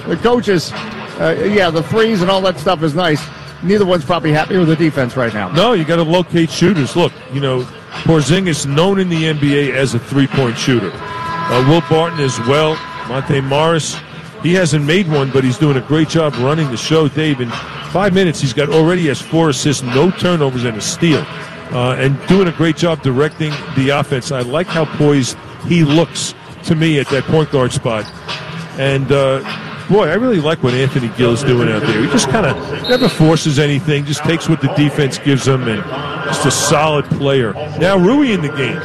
The coaches, the threes and all that stuff is nice. Neither one's probably happy with the defense right now. No, you got to locate shooters. Look, you know, Porzingis known in the NBA as a three-point shooter. Will Barton as well. Monte Morris, he hasn't made one, but he's doing a great job running the show, Dave. In 5 minutes, he has 4 assists, no turnovers, and a steal. And doing a great job directing the offense. I like how poised he looks to me at that point guard spot. And, boy, I really like what Anthony Gill's doing out there. He just kind of never forces anything, just takes what the defense gives him, and just a solid player. Now Rui in the game.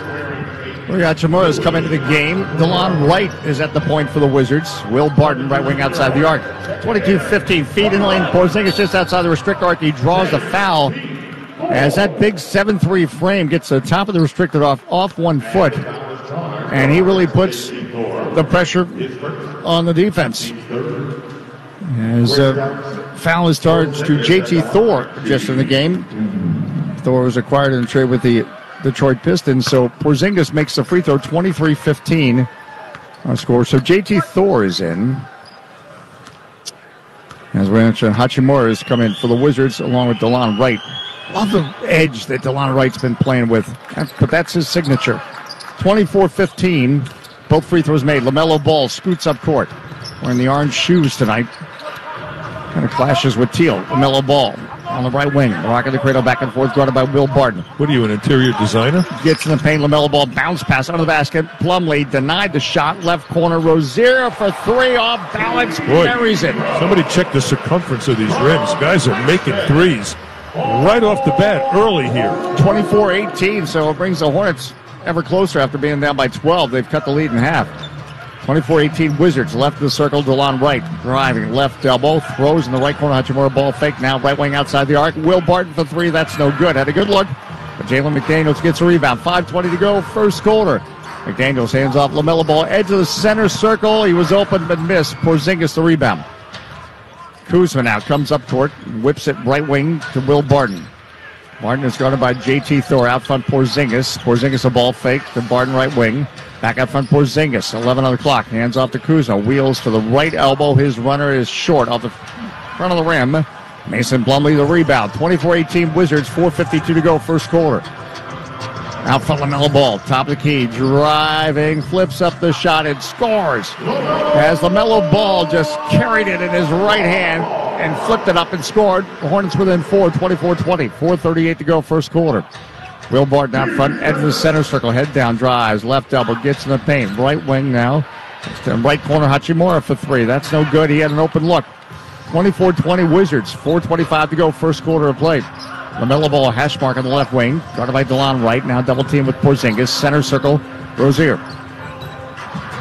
We got Chamorro's coming into the game. DeLon Wright is at the point for the Wizards. Will Barton right wing outside the arc. 22-15 feet in lane. Porzingis just outside the restricted arc. He draws the foul as that big 7'3" frame gets the top of the restricted off 1 foot. And he really puts the pressure on the defense. As foul is charged to JT Thor just in the game. Thor was acquired in a trade with the Detroit Pistons. So Porzingis makes the free throw, 23-15 on score. So JT Thor is in. As we mentioned, Hachimura has come in for the Wizards along with DeLon Wright. Love the edge that DeLon Wright's been playing with, but that's his signature. 24-15, both free throws made. LaMelo Ball scoots up court. Wearing the orange shoes tonight. Kind of clashes with Teal. LaMelo Ball on the right wing. Rocking the cradle back and forth, guarded by Will Barton. What are you, an interior designer? Gets in the paint. LaMelo Ball bounce pass under the basket. Plumlee denied the shot. Left corner. Rozier for three. Off balance. Buries it. Somebody check the circumference of these rims. Guys are making threes right off the bat early here. 24-18, so it brings the Hornets ever closer after being down by 12. They've cut the lead in half. 24-18 Wizards, left of the circle, DeLon Wright driving, left elbow, throws in the right corner, Hachimura ball fake, now right wing outside the arc. Will Barton for three, that's no good. Had a good look, but Jalen McDaniels gets a rebound. 5:20 to go, first quarter. McDaniels hands off LaMelo Ball, edge of the center circle. He was open but missed. Porzingis the rebound. Kuzma now comes up court, whips it right wing to Will Barton. Barton is guarded by J.T. Thor. Out front, Porzingis. Porzingis a ball fake to Barton right wing. Back out front, Porzingis. 11 on the clock. Hands off to Kuzma. Wheels to the right elbow. His runner is short off the front of the rim. Mason Plumlee the rebound. 24-18 Wizards. 4:52 to go, first quarter. Out front, LaMelo Ball. Top of the key. Driving. Flips up the shot and scores. As LaMelo Ball just carried it in his right hand and flipped it up and scored. The Hornets within 4, 24-20. 4:38 to go, first quarter. Will Barton out front, edge of the center circle, head down, drives, left elbow, gets in the paint. Right wing now. Right corner, Hachimura for three. That's no good. He had an open look. 24-20 Wizards. 4:25 to go, first quarter of play. LaMelo Ball, hash mark on the left wing. Guarded by DeLon Wright. Now double team with Porzingis. Center circle, Rozier.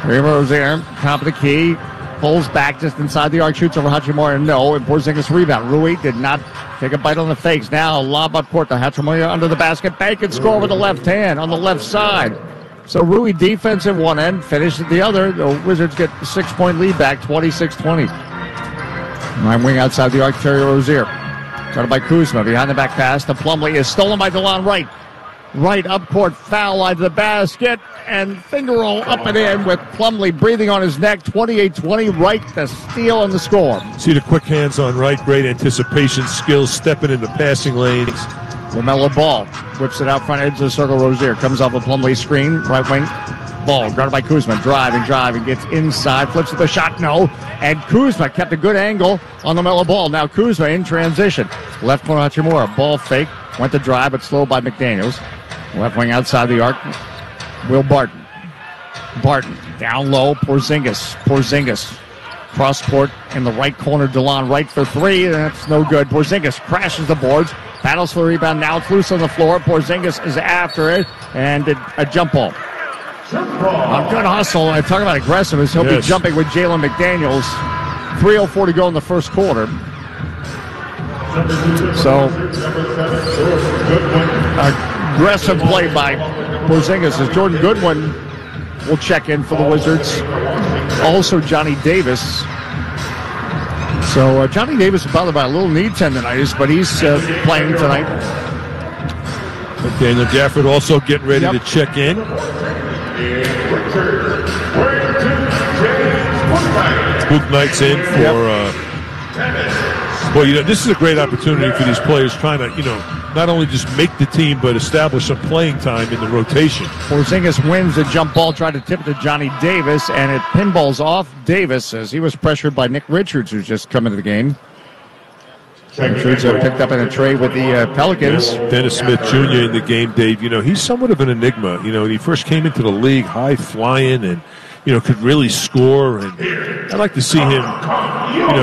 Rozier, top of the key. Pulls back just inside the arc, shoots over Hachimura, no, and Porzingis rebound. Rui did not take a bite on the fakes. Now lob up court to Hachimura under the basket. Bank and score with the left hand on the left side. So Rui defense at one end, finish at the other. The Wizards get a 6-point lead back, 26-20. Right wing outside the arc, Terry Rozier. Started by Kuzma, behind the back pass. The Plumlee is stolen by DeLon Wright. Right up court, foul line to the basket, and finger roll up and in with Plumlee breathing on his neck. 28-20, Wright the steal and the score. See the quick hands on Wright, great anticipation skills, stepping into passing lanes. LaMelo Ball whips it out front edge of the circle. Rozier comes off a Plumlee screen, right wing. Ball guarded by Kuzma, driving, gets inside, flips to the shot, no. And Kuzma kept a good angle on the LaMelo Ball. Now Kuzma in transition. Left corner Hachimura, ball fake, went to drive, but slow by McDaniels. Left wing outside the arc, Will Barton. Barton down low, Porzingis. Cross court in the right corner, DeLon Wright for three, and that's no good. Porzingis crashes the boards, battles for the rebound, now it's loose on the floor. Porzingis is after it, and did a jump ball. A good hustle. I talk about aggressiveness. He'll be jumping with Jalen McDaniels. 3:04 to go in the first quarter. So, aggressive play by Porzingis as Jordan Goodwin will check in for the Wizards. Also, Johnny Davis. So, Johnny Davis is bothered by a little knee tendonitis, but he's playing tonight. Daniel Gafford also getting ready to check in. Book Knight's in for, well, this is a great opportunity for these players trying to, not only just make the team, but establish some playing time in the rotation. Porzingis wins the jump ball, tried to tip it to Johnny Davis, and it pinballs off Davis as he was pressured by Nick Richards, who's just come into the game. Richards picked up in a trade with the Pelicans. Dennis Smith Jr. in the game, Dave. He's somewhat of an enigma. When he first came into the league, high flying and, could really score. And I'd like to see him,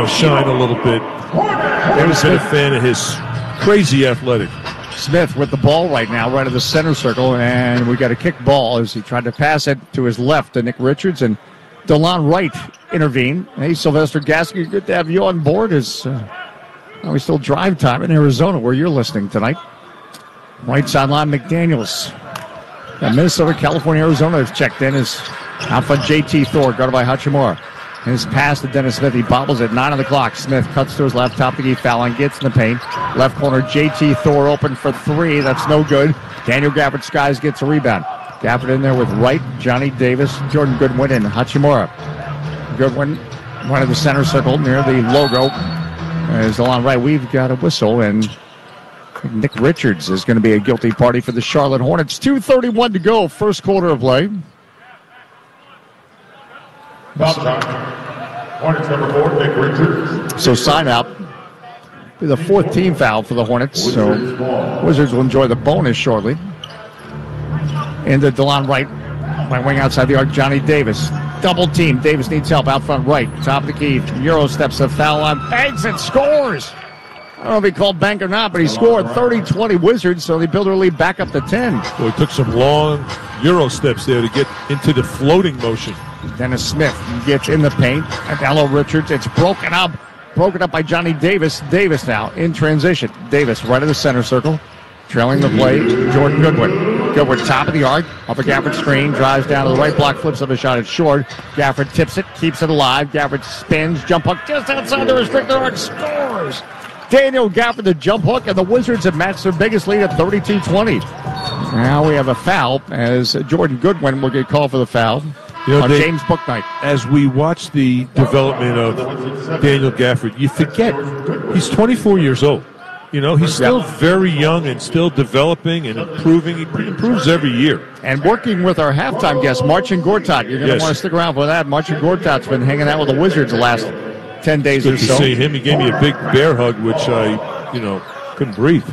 shine a little bit. I've been a fan of his crazy athletic. Smith with the ball right now, right of the center circle, and we got a kick ball as he tried to pass it to his left to Nick Richards, and DeLon Wright intervened. Hey, Sylvester Gaskin, good to have you on board. We still drive time in Arizona where you're listening tonight. Right sideline, McDaniels. Minnesota, California, Arizona has checked in. Is out front J.T. Thor, guarded by Hachimura. His pass to Dennis Smith. He bobbles at 9 on the clock. Smith cuts to his left, top of the key, fouling, gets in the paint. Left corner, J.T. Thor open for three. That's no good. Daniel Gafford Skies gets a rebound. Gafford in there with Wright, Johnny Davis, Jordan Goodwin, and Hachimura. Goodwin, one of the center circle near the logo. As DeLon Wright, we've got a whistle, and Nick Richards is going to be a guilty party for the Charlotte Hornets. 2:31 to go, first quarter of play. Hornets number 4, Nick Richards. So sign out. Be the fourth team foul for the Hornets. So Wizards will enjoy the bonus shortly. Into DeLon Wright. Right wing outside the arc, Johnny Davis. Double team. Davis needs help out front right. Top of the key. Euro steps the foul line. Banks and scores. I don't know if he called bank or not, but he scored 30-20 Wizards, so they build their lead back up to 10. Well, he took some long Euro steps there to get into the floating motion. Dennis Smith gets in the paint. Adelo Richards. It's broken up. Broken up by Johnny Davis. Davis now in transition. Davis right of the center circle. Trailing the play, Jordan Goodwin. Goodwin top of the arc. Off a Gafford screen. Drives down to the right block. Flips up a shot. It's short. Gafford tips it. Keeps it alive. Gafford spins. Jump hook just outside the restricted arc. Scores. Daniel Gafford the jump hook. And the Wizards have matched their biggest lead at 32-20. Now we have a foul as Jordan Goodwin will get called for the foul. On James Bouknight. As we watch the development of Daniel Gafford, you forget he's 24 years old. You know, he's still very young and still developing and improving. He improves every year. And working with our halftime guest, Marcin Gortat. You're going to want to stick around for that. Marcin Gortat's been hanging out with the Wizards the last 10 days or so. Good to see him. He gave me a big bear hug, which I, couldn't breathe.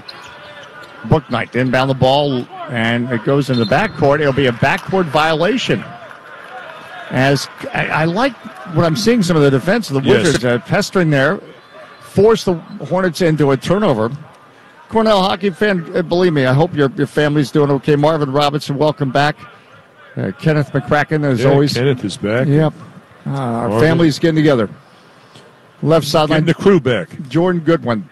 Bouknight inbound the ball, and it goes in the backcourt. It'll be a backcourt violation. As I like what I'm seeing, some of the defense of the Wizards pestering there, force the Hornets into a turnover. Cornell hockey fan, believe me, I hope your family's doing okay. Marvin Robinson, welcome back. Kenneth McCracken, as always. Kenneth is back. Yep. Our family's getting together. Left sideline. Getting the crew back. Jordan Goodwin.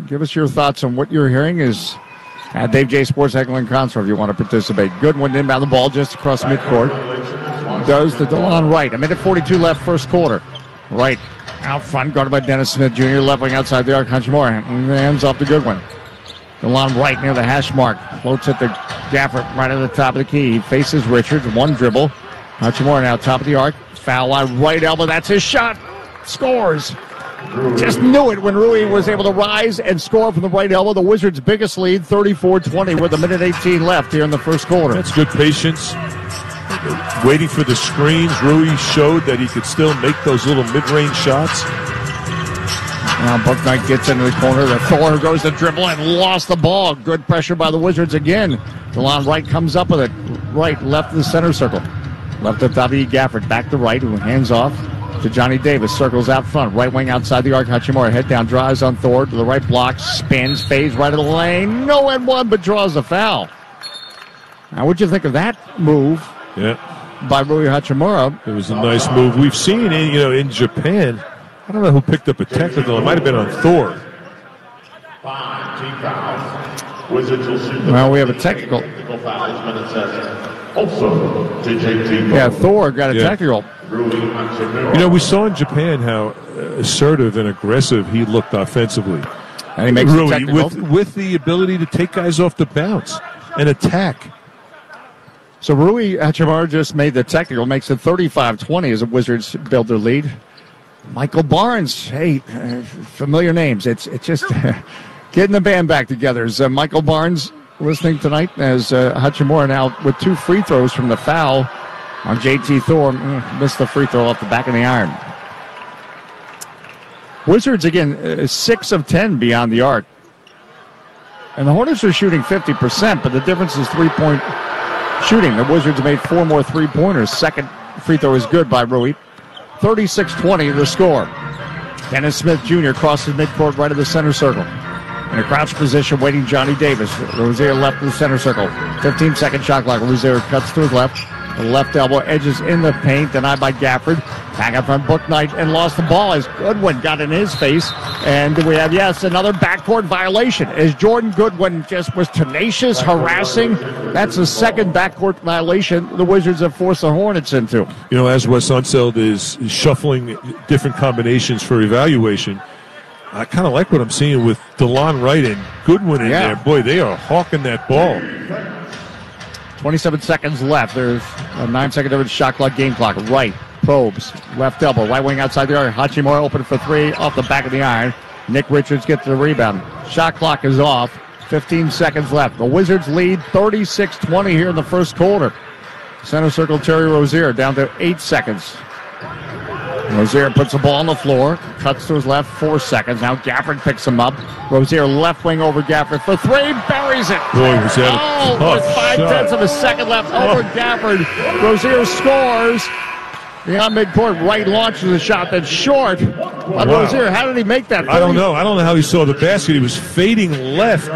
Give us your thoughts on what you're hearing is at Dave J. Sports Heckling Console if you want to participate. Goodwin inbound the ball just across midcourt. Does to DeLon Wright. A minute 42 left, first quarter. Wright out front, guarded by Dennis Smith Jr. Left wing outside the arc. Hachimura hands off to Goodwin. DeLon Wright near the hash mark. Floats at the Gafford right at the top of the key. He faces Richards. One dribble. Hachimura now top of the arc. Foul line, right elbow. That's his shot. Scores. Just knew it when Rui was able to rise and score from the right elbow. The Wizards' biggest lead, 34-20, with a minute 18 left here in the first quarter. That's good patience. Waiting for the screens. Rui showed that he could still make those little mid-range shots. Now Bouknight gets into the corner. The Thor goes to dribble and lost the ball. Good pressure by the Wizards again. DeLon Wright comes up with it. Right, left of the center circle. Left to David Gafford. Back to right, who hands off to Johnny Davis. Circles out front. Right wing outside the arc. Hachimura head down, drives on Thor to the right block. Spins, fades right of the lane. No and one, but draws the foul. Now, what'd you think of that move? Yeah. By Rui Hachimura. It was a nice move. We've seen in Japan, I don't know who picked up a technical. It might have been on Thor. Well, we have a technical. Yeah, Thor got a technical. We saw in Japan how assertive and aggressive he looked offensively. And he makes Rui, a technical. with the ability to take guys off the bounce and attack. So Rui Hachimura just made the technical, makes it 35-20 as the Wizards build their lead. Michael Barnes, hey, familiar names. It's just getting the band back together. Is Michael Barnes listening tonight as Hachimura now with 2 free throws from the foul on JT Thor. Missed the free throw off the back of the iron. Wizards, again, 6 of 10 beyond the arc. And the Hornets are shooting 50%, but the difference is 3-point shooting. The Wizards made 4 more three-pointers. Second free throw is good by Rui. 36-20 the score. Dennis Smith Jr. crosses midcourt right of the center circle. In a crouch position, waiting Johnny Davis. Rozier left of the center circle. 15-second shot clock. Rozier cuts to his left. The left elbow edges in the paint, denied by Gafford. Back up front, Bouknight, and lost the ball as Goodwin got in his face. And we have, another backcourt violation as Jordan Goodwin just was tenacious, harassing. That's the second backcourt violation the Wizards have forced the Hornets into. As Wes Unseld is shuffling different combinations for evaluation, I kind of like what I'm seeing with DeLon Wright and Goodwin in there. Boy, they are hawking that ball. 27 seconds left. There's a 9-second difference shot clock, game clock. Right, probes, left elbow, right wing outside the arc. Hachimura open for 3 off the back of the iron. Nick Richards gets the rebound. Shot clock is off. 15 seconds left. The Wizards lead 36-20 here in the first quarter. Center circle, Terry Rozier down to 8 seconds. Rozier puts the ball on the floor, cuts to his left, 4 seconds. Now Gafford picks him up. Rozier left wing over Gafford for three, buries it. Boy, was that with 5/10 of a second left over Gafford. Rozier scores. Beyond midcourt, Wright launches a shot that's short. Rozier, how did he make that? I don't know. I don't know how he saw the basket. He was fading left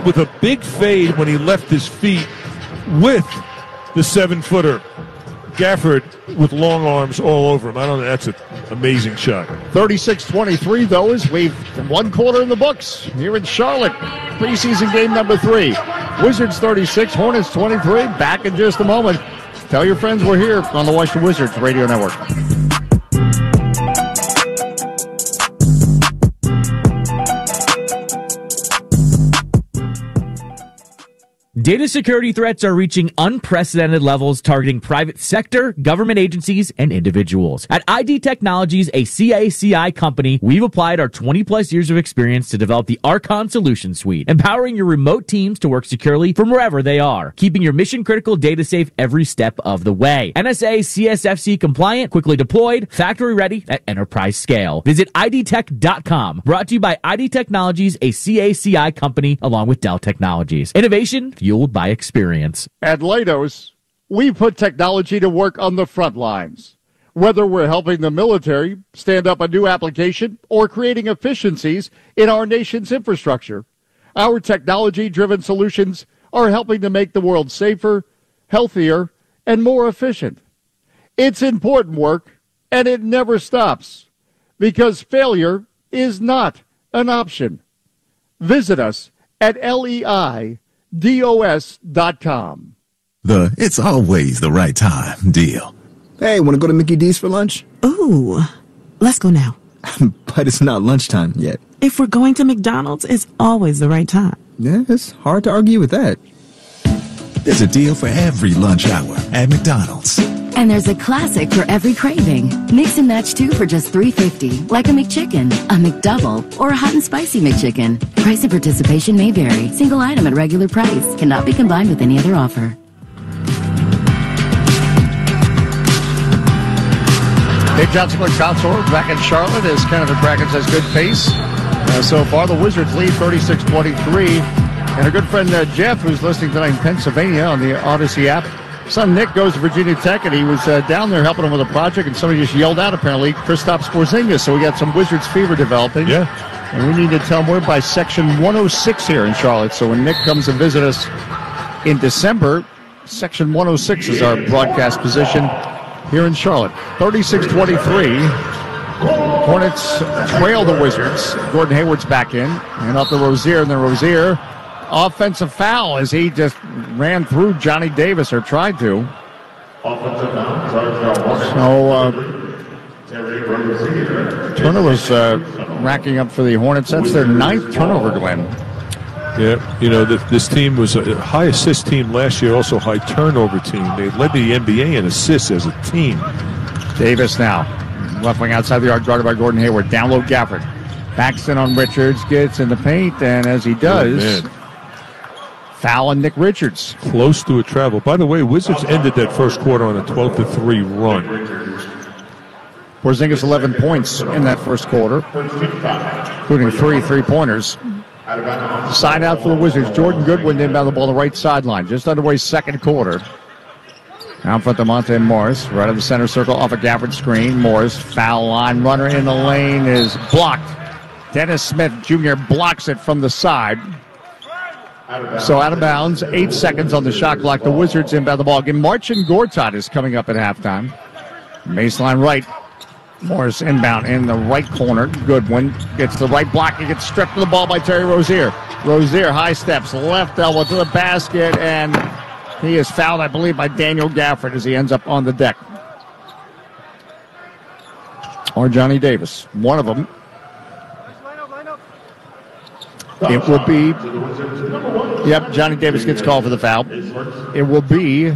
with a big fade when he left his feet with the 7-footer. Gafford with long arms all over him. I don't know. That's an amazing shot. 36-23, though, as we've one quarter in the books here in Charlotte. Preseason game number 3. Wizards 36, Hornets 23. Back in just a moment. Tell your friends we're here on the Washington Wizards Radio Network. Data security threats are reaching unprecedented levels, targeting private sector, government agencies, and individuals. At ID Technologies, a CACI company, we've applied our 20-plus years of experience to develop the Archon Solution Suite, empowering your remote teams to work securely from wherever they are, keeping your mission-critical data safe every step of the way. NSA CSFC compliant, quickly deployed, factory ready at enterprise scale. Visit IDTech.com. Brought to you by ID Technologies, a CACI company, along with Dell Technologies. Innovation fueled by experience. At Leidos, we put technology to work on the front lines. Whether we're helping the military stand up a new application or creating efficiencies in our nation's infrastructure, our technology-driven solutions are helping to make the world safer, healthier, and more efficient. It's important work, and it never stops, because failure is not an option. Visit us at LEIDOS.com. The it's always the right time deal. Hey, want to go to Mickey D's for lunch? Ooh, let's go now. But it's not lunchtime yet. If we're going to McDonald's, it's always the right time. Yeah, it's hard to argue with that. There's a deal for every lunch hour at McDonald's. And there's a classic for every craving. Mix and match 2 for just $3.50, like a McChicken, a McDouble, or a hot and spicy McChicken. Price and participation may vary. Single item at regular price. Cannot be combined with any other offer. Dave Johnson, consort back in Charlotte as Kenneth Dragons has good pace. So far, the Wizards lead 36-23. And our good friend Jeff, who's listening tonight in Pennsylvania on the Odyssey app, son Nick goes to Virginia Tech, and he was down there helping him with a project, and somebody just yelled out, apparently, Kristaps Porzingis. So we got some Wizards fever developing. Yeah. And we need to tell more by Section 106 here in Charlotte. So when Nick comes and visit us in December, Section 106 is our broadcast position here in Charlotte. 36-23. Hornets trail the Wizards. Gordon Hayward's back in, and up to Rozier, and then Rozier. Offensive foul as he just ran through Johnny Davis, or tried to. So turnovers racking up for the Hornets. That's their 9th turnover, Glenn. Yeah, this team was a high assist team last year, also high turnover team. They led the NBA in assists as a team. Davis now. Left wing outside the arc, guarded by Gordon Hayward. Down low, Gafford. Backs in on Richards, gets in the paint, and as he does... foul on Nick Richards. Close to a travel. By the way, Wizards ended that first quarter on a 12-3 run. Porzingis 11 points in that first quarter, including 3 three-pointers. Side out for the Wizards. Jordan Goodwin inbound the ball on the right sideline. Just underway second quarter. Out front to Monte Morris. Right of the center circle off a Gafford screen. Morris, foul line. Runner in the lane is blocked. Dennis Smith Jr. blocks it from the side. So out of bounds, 8 seconds on the shot clock. The Wizards inbound the ball again. Marcin Gortat is coming up at halftime. Baseline right. Morris inbound in the right corner. Goodwin gets the right block. He gets stripped of the ball by Terry Rozier. Rozier high steps, left elbow to the basket, and he is fouled, I believe, by Daniel Gafford as he ends up on the deck. Or Johnny Davis, one of them. It will be, yep, Johnny Davis gets called for the foul. It will be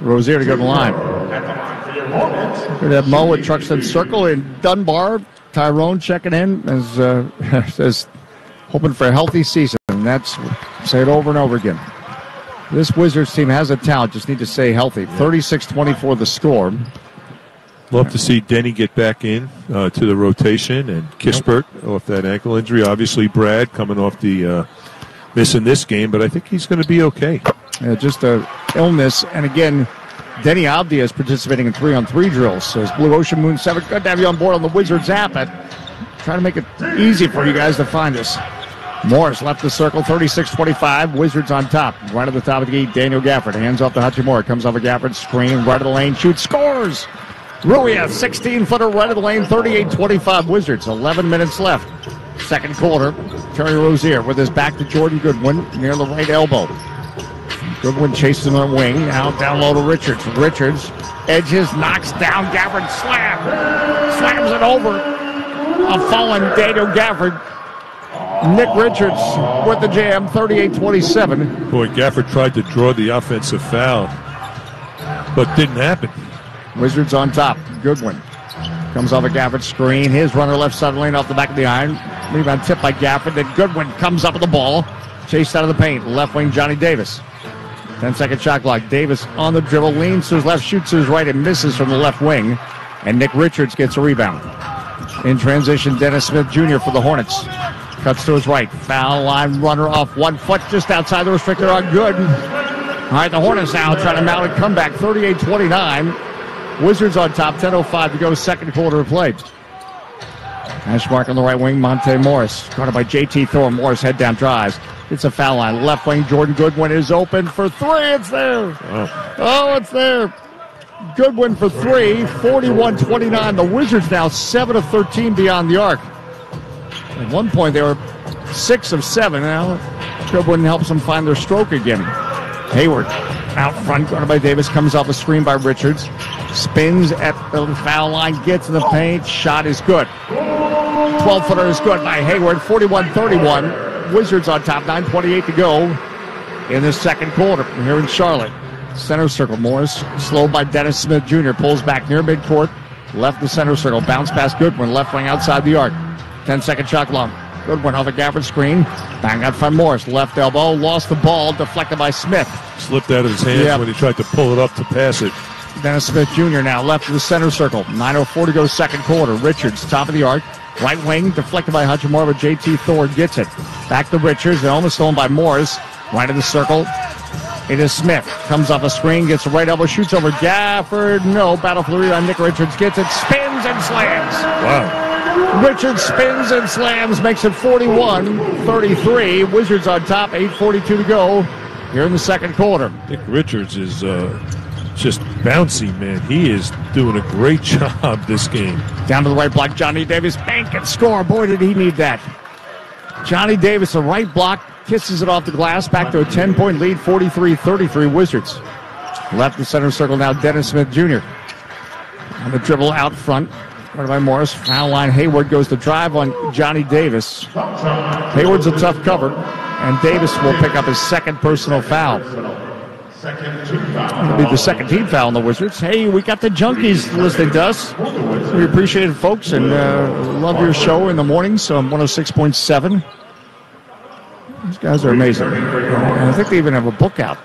Rozier to go to the line. We're going to have Mo at Truxton Circle, and Dunbar Tyrone checking in as says, hoping for a healthy season. And that's, say it over and over again. This Wizards team has a talent, just need to stay healthy. 36-24 the score. Love to see Denny get back in to the rotation and Kispert off that ankle injury. Obviously, Brad coming off the missing this game, but I think he's going to be okay. Yeah, just a illness. And again, Denny Avdia is participating in 3-on-3 drills. So it's Blue Ocean Moon 7. Good to have you on board on the Wizards app. Trying to make it easy for you guys to find us. Morris left the circle, 36-25. Wizards on top. Right at the top of the gate, Daniel Gafford. Hands off to Hachimura. Comes off a Gafford screen. Right of the lane. Shoots. Scores! Ruia, 16-footer right of the lane. 38-25 Wizards. 11 minutes left. Second quarter. Terry Rozier with his back to Jordan Goodwin near the right elbow. Goodwin chases him on the wing. Now down low to Richards. Richards edges, knocks down Gafford. Slams it over. A fallen Daniel Gafford. Nick Richards with the jam, 38-27. Boy, Gafford tried to draw the offensive foul, but didn't happen. Wizards on top. Goodwin comes off a Gafford screen. His runner left side lane off the back of the iron. Rebound tipped by Gafford. Then Goodwin comes up with the ball. Chased out of the paint. Left wing Johnny Davis. 10-second shot clock. Davis on the dribble. Leans to his left, shoots to his right, and misses from the left wing. And Nick Richards gets a rebound. In transition, Dennis Smith Jr. for the Hornets. Cuts to his right. Foul line runner off 1 foot just outside the restricted arc. Good. All right, the Hornets now trying to mount a comeback. 38-29. Wizards on top. 10:05 to go. Second quarter of play. Hash mark on the right wing. Monte Morris. Guarded by J.T. Thor. Morris head down drives. It's a foul line. Left wing. Jordan Goodwin is open for three. It's there. Oh, it's there. Goodwin for three. 41-29. The Wizards now 7 of 13 beyond the arc. At one point, they were 6 of 7. Now, Goodwin helps them find their stroke again. Hayward out front, guarded by Davis, comes off a screen by Richards. Spins at the foul line, gets in the paint. Shot is good. 12-footer is good by Hayward. 41-31. Wizards on top. 9:28 to go in the second quarter here in Charlotte. Center circle. Morris slowed by Dennis Smith Jr. Pulls back near midcourt. Left the center circle. Bounce past Goodwin. Left wing outside the arc. 10-second shot clock. Goodwin off a Gafford screen. Bang out from Morris. Left elbow. Lost the ball. Deflected by Smith. Slipped out of his hands when he tried to pull it up to pass it. Dennis Smith Jr. now left to the center circle. 9:04 to go second quarter. Richards, top of the arc. Right wing, deflected by Hachimura, but J.T. Thor gets it. Back to Richards. And almost stolen by Morris. Right of the circle. It is Smith. Comes off a screen. Gets the right elbow. Shoots over Gafford. No. Battle for the rebound. Nick Richards gets it. Spins and slams. Wow. Richards spins and slams, makes it 41-33. Wizards on top, 8:42 to go here in the second quarter. Nick Richards is just bouncy, man. He is doing a great job this game. Down to the right block, Johnny Davis, bank and score. Boy, did he need that. Johnny Davis, the right block, kisses it off the glass, back to a 10-point lead, 43-33 Wizards. Left the center circle now, Dennis Smith Jr. On the dribble out front. Guarded by Morris. Foul line. Hayward goes to drive on Johnny Davis. Hayward's a tough cover, and Davis will pick up his second personal foul. It'll be the second team foul on the Wizards. Hey, we got the Junkies listening to us. We appreciate it, folks, and love your show in the mornings on 106.7. These guys are amazing. And I think they even have a book out.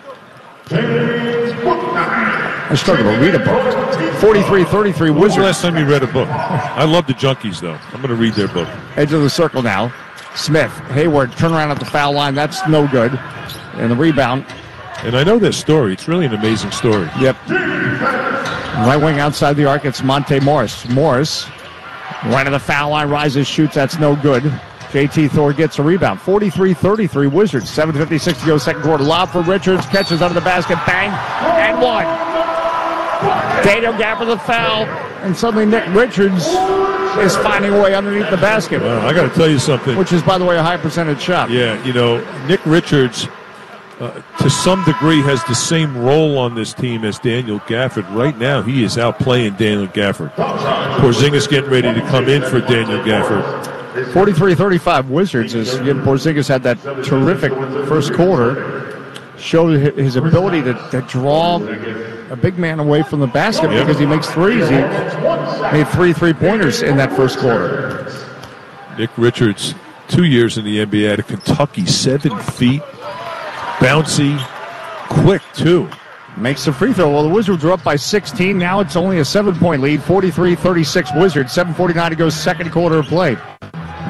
I struggle to read a book. 43-33 Wizards. When was the last time you read a book? I love the Junkies, though. I'm going to read their book. Edge of the circle now. Smith, Hayward, turn around at the foul line. That's no good. And the rebound. And I know this story. It's really an amazing story. Yep. Right wing outside the arc. It's Monte Morris. Morris, right of the foul line, rises, shoots. That's no good. J.T. Thor gets a rebound. 43-33 Wizards. 7:56 to go second quarter. Lob for Richards. Catches under the basket. Bang. And one. Daniel Gafford the foul. And suddenly Nick Richards is finding a way underneath the basket. Well, I got to tell you something. Which is, by the way, a high percentage shot. Yeah, you know, Nick Richards, to some degree, has the same role on this team as Daniel Gafford. Right now, he is outplaying Daniel Gafford. Porzingis getting ready to come in for Daniel Gafford. 43-35 Wizards. As again, Porzingis had that terrific first quarter. Showed his ability to draw a big man away from the basket because he makes threes. He made 3 3-pointers in that first quarter. Nick Richards, 2 years in the NBA out of Kentucky, 7 feet, bouncy, quick too. Makes the free throw. Well, the Wizards are up by 16. Now it's only a 7-point lead, 43-36 Wizards. 7:49 to go, second quarter of play.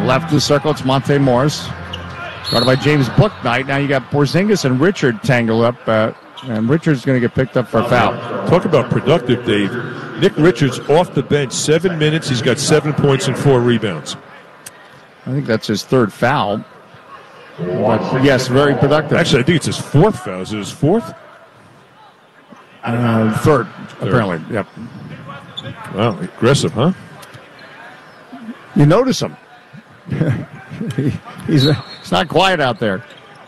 Left of the circle, it's Monte Morris. Started by James Bouknight. Now you got Porzingis and Richard tangled up, and Richard's going to get picked up for a foul. Talk about productive, Dave. Nick Richards off the bench, 7 minutes. He's got 7 points and 4 rebounds. I think that's his third foul. But yes, very productive. Actually, I think it's his fourth foul. Is it his fourth? Third, apparently. Yep. Wow, aggressive, huh? You notice him. He's not quiet out there.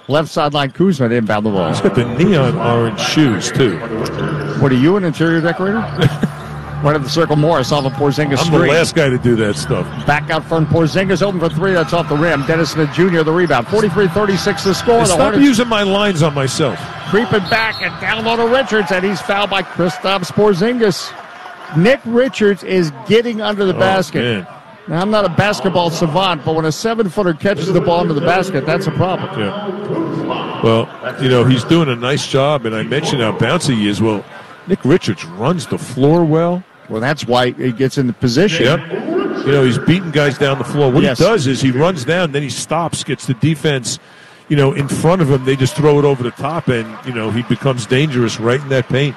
Left sideline, Kuzma inbound the ball. He's got the neon orange shoes, too. What are you, an interior decorator? Right at the circle, Morris off of Porzingis. I'm the last guy to do that stuff. Back out front, Porzingis open for 3. That's off the rim. Dennis Smith Jr. the rebound. 43-36 the score. Stop using my lines on myself. Creeping back and down on to Richards, and he's fouled by Kristaps Porzingis. Nick Richards is getting under the basket. Man. Now, I'm not a basketball savant, but when a 7-footer catches the ball into the basket, that's a problem. Yeah. Well, he's doing a nice job, and I mentioned how bouncy he is. Well, Nick Richards runs the floor well. Well, that's why he gets in the position. Yep. He's beating guys down the floor. What he does is he runs down, then he stops, gets the defense, in front of him. They just throw it over the top, and, he becomes dangerous right in that paint.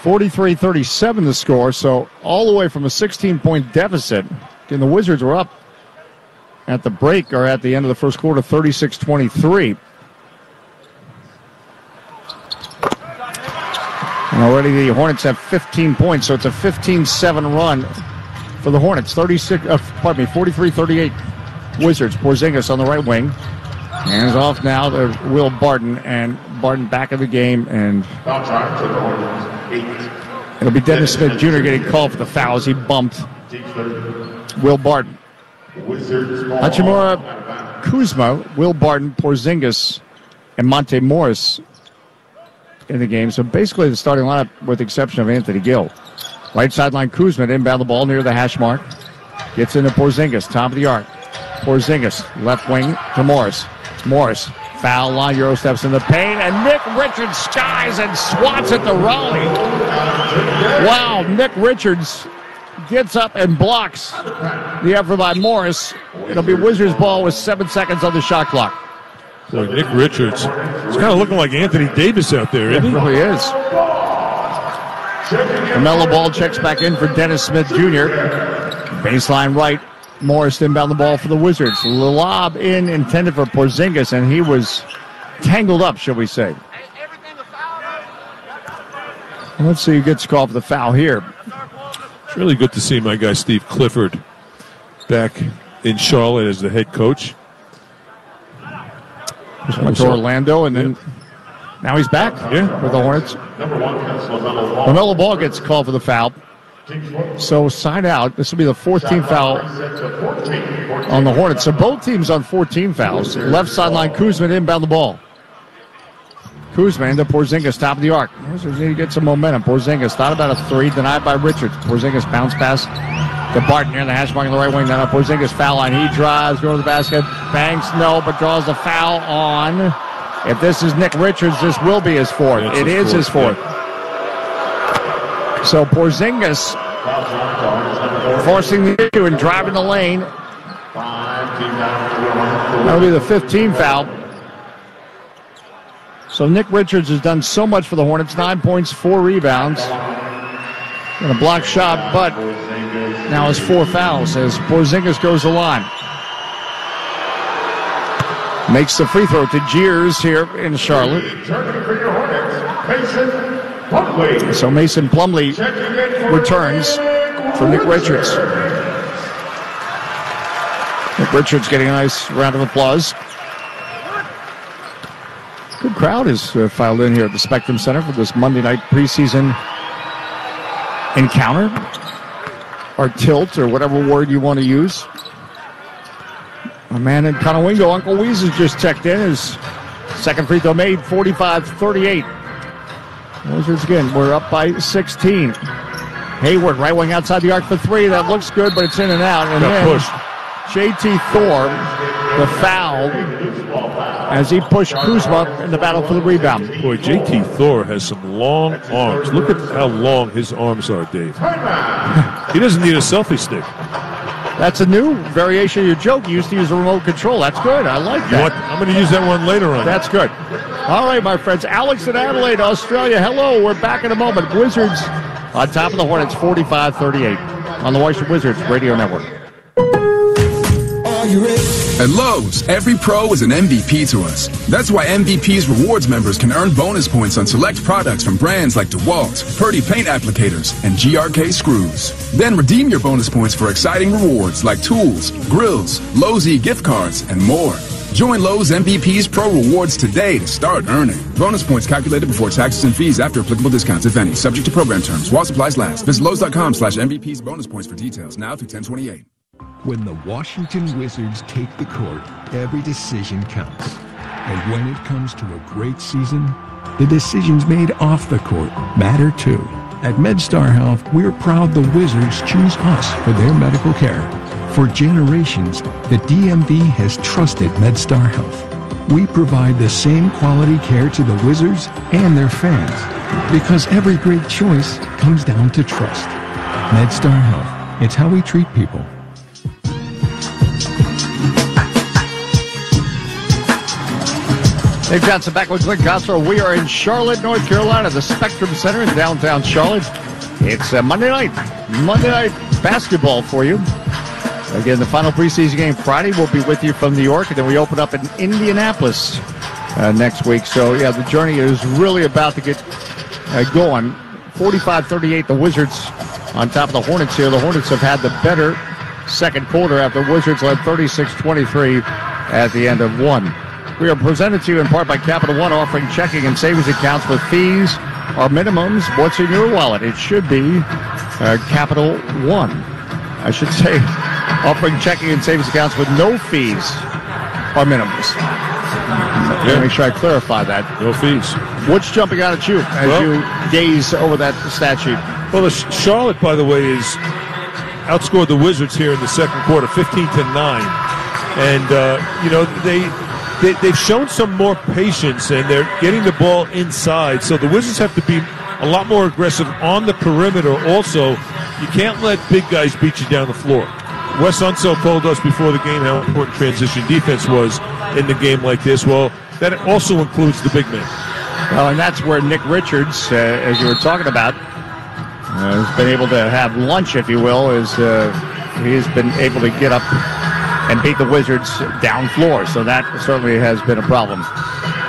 43-37 the score, so all the way from a 16-point deficit. And the Wizards were up at the break or at the end of the first quarter, 36-23. And already the Hornets have 15 points, so it's a 15-7 run for the Hornets. 43-38 Wizards. Porzingis on the right wing. Hands off now to Will Barton, and Barton back in the game, and it'll be Dennis Smith Jr. getting called for the foul as he bumped Will Barton. Hachimura, Kuzma, Will Barton, Porzingis, and Monte Morris in the game. So basically the starting lineup with the exception of Anthony Gill. Right sideline, Kuzma inbound the ball near the hash mark. Gets into Porzingis, top of the arc. Porzingis, left wing to Morris. Morris, foul line, Euro steps in the paint, and Nick Richards skies and swats at the Raleigh. Wow, Nick Richards gets up and blocks the effort by Morris. It'll be Wizards ball with 7 seconds on the shot clock. Boy, Nick Richards, he's kind of looking like Anthony Davis out there, isn't he? It really is. LaMelo Ball checks back in for Dennis Smith Jr. Baseline right. Morris inbound the ball for the Wizards. The lob intended for Porzingis, and he was tangled up, shall we say. Let's see who gets called for the foul here. It's really good to see my guy Steve Clifford back in Charlotte as the head coach. Just went to Orlando, and then now he's back with the Hornets. LaMelo Ball gets called for the foul. So side out. This will be the 14th foul on the Hornets. So both teams on 14 fouls. Left sideline, Kuzma inbound the ball. Kuzma into Porzingis, top of the arc. Wizards need to get some momentum. Porzingis thought about a 3, denied by Richards. Porzingis bounce pass to Barton near the hash mark on the right wing. Now Porzingis foul line. He drives, goes to the basket. Banks, no, but draws the foul on. If this is Nick Richards, this will be his fourth. It is his fourth. So Porzingis forcing the issue and driving the lane. That'll be the 15th foul. So Nick Richards has done so much for the Hornets. 9 points, 4 rebounds. And a block shot, but now has 4 fouls as Porzingis goes to the line. Makes the free throw to Jeers here in Charlotte. So Mason Plumlee returns for Nick Richards. Nick Richards getting a nice round of applause. Good crowd is filed in here at the Spectrum Center for this Monday night preseason encounter, or tilt, or whatever word you want to use. A man in Conowingo, Uncle Weeze, has just checked in. His second free throw made, 45-38. Wizards again. We're up by 16. Hayward, right wing outside the arc for three. That looks good, but it's in and out. And then pushed. J.T. Thor, the foul, as he pushed Kuzma in the battle for the rebound. Boy, J.T. Thor has some long arms. Look at how long his arms are, Dave. He doesn't need a selfie stick. That's a new variation of your joke. You used to use a remote control. That's good. I like that. I'm going to use that one later on. That's good. All right, my friends. Alex in Adelaide, Australia. Hello. We're back in a moment. Wizards on top of the Hornets, 45-38 on the Washington Wizards Radio Network. At Lowe's, every pro is an MVP to us. That's why MVP's rewards members can earn bonus points on select products from brands like DeWalt, Purdy paint applicators, and GRK screws. Then redeem your bonus points for exciting rewards like tools, grills, Lowe's gift cards, and more. Join Lowe's MVP's Pro Rewards today to start earning. Bonus points calculated before taxes and fees after applicable discounts, if any. Subject to program terms. While supplies last. Visit Lowe's.com/MVP's bonus points for details. Now through 10/28. When the Washington Wizards take the court, every decision counts. And when it comes to a great season, the decisions made off the court matter too. At MedStar Health, we're proud the Wizards choose us for their medical care. For generations, the DMV has trusted MedStar Health. We provide the same quality care to the Wizards and their fans, because every great choice comes down to trust. MedStar Health, it's how we treat people. Dave Johnson back with Glenn Costro. We are in Charlotte, North Carolina, the Spectrum Center in downtown Charlotte. It's Monday night basketball for you. Again, the final preseason game Friday. We'll be with you from New York, and then we open up in Indianapolis next week. So, yeah, the journey is really about to get going. 45-38, the Wizards on top of the Hornets here. The Hornets have had the better second quarter after the Wizards led 36-23 at the end of one. We are presented to you in part by Capital One, offering checking and savings accounts with fees or minimums. What's in your wallet? It should be Capital One. I should say offering checking and savings accounts with no fees or minimums. Let me make sure I clarify that. No fees. What's jumping out at you as you gaze over that stat sheet? Well, Charlotte, by the way, is outscored the Wizards here in the second quarter, 15-9. And, They've shown some more patience, and they're getting the ball inside. So the Wizards have to be a lot more aggressive on the perimeter. Also, you can't let big guys beat you down the floor. Wes Unseld told us before the game how important transition defense was in the game like this. Well, that also includes the big man. Well, and that's where Nick Richards, as you were talking about, has been able to have lunch, if you will, as he has been able to get up and beat the Wizards down floor. So that certainly has been a problem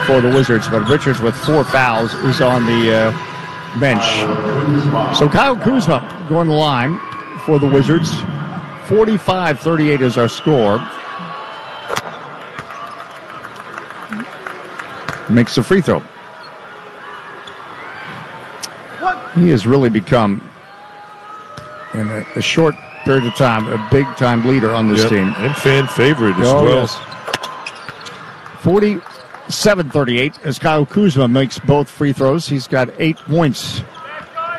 for the Wizards. But Richards, with 4 fouls, is on the bench. So Kyle Kuzma going to the line for the Wizards. 45-38 is our score. Makes the free throw. He has really become, in a short period of time, a big-time leader on this team. And fan favorite as well. Yes. 47-38 as Kyle Kuzma makes both free throws. He's got 8 points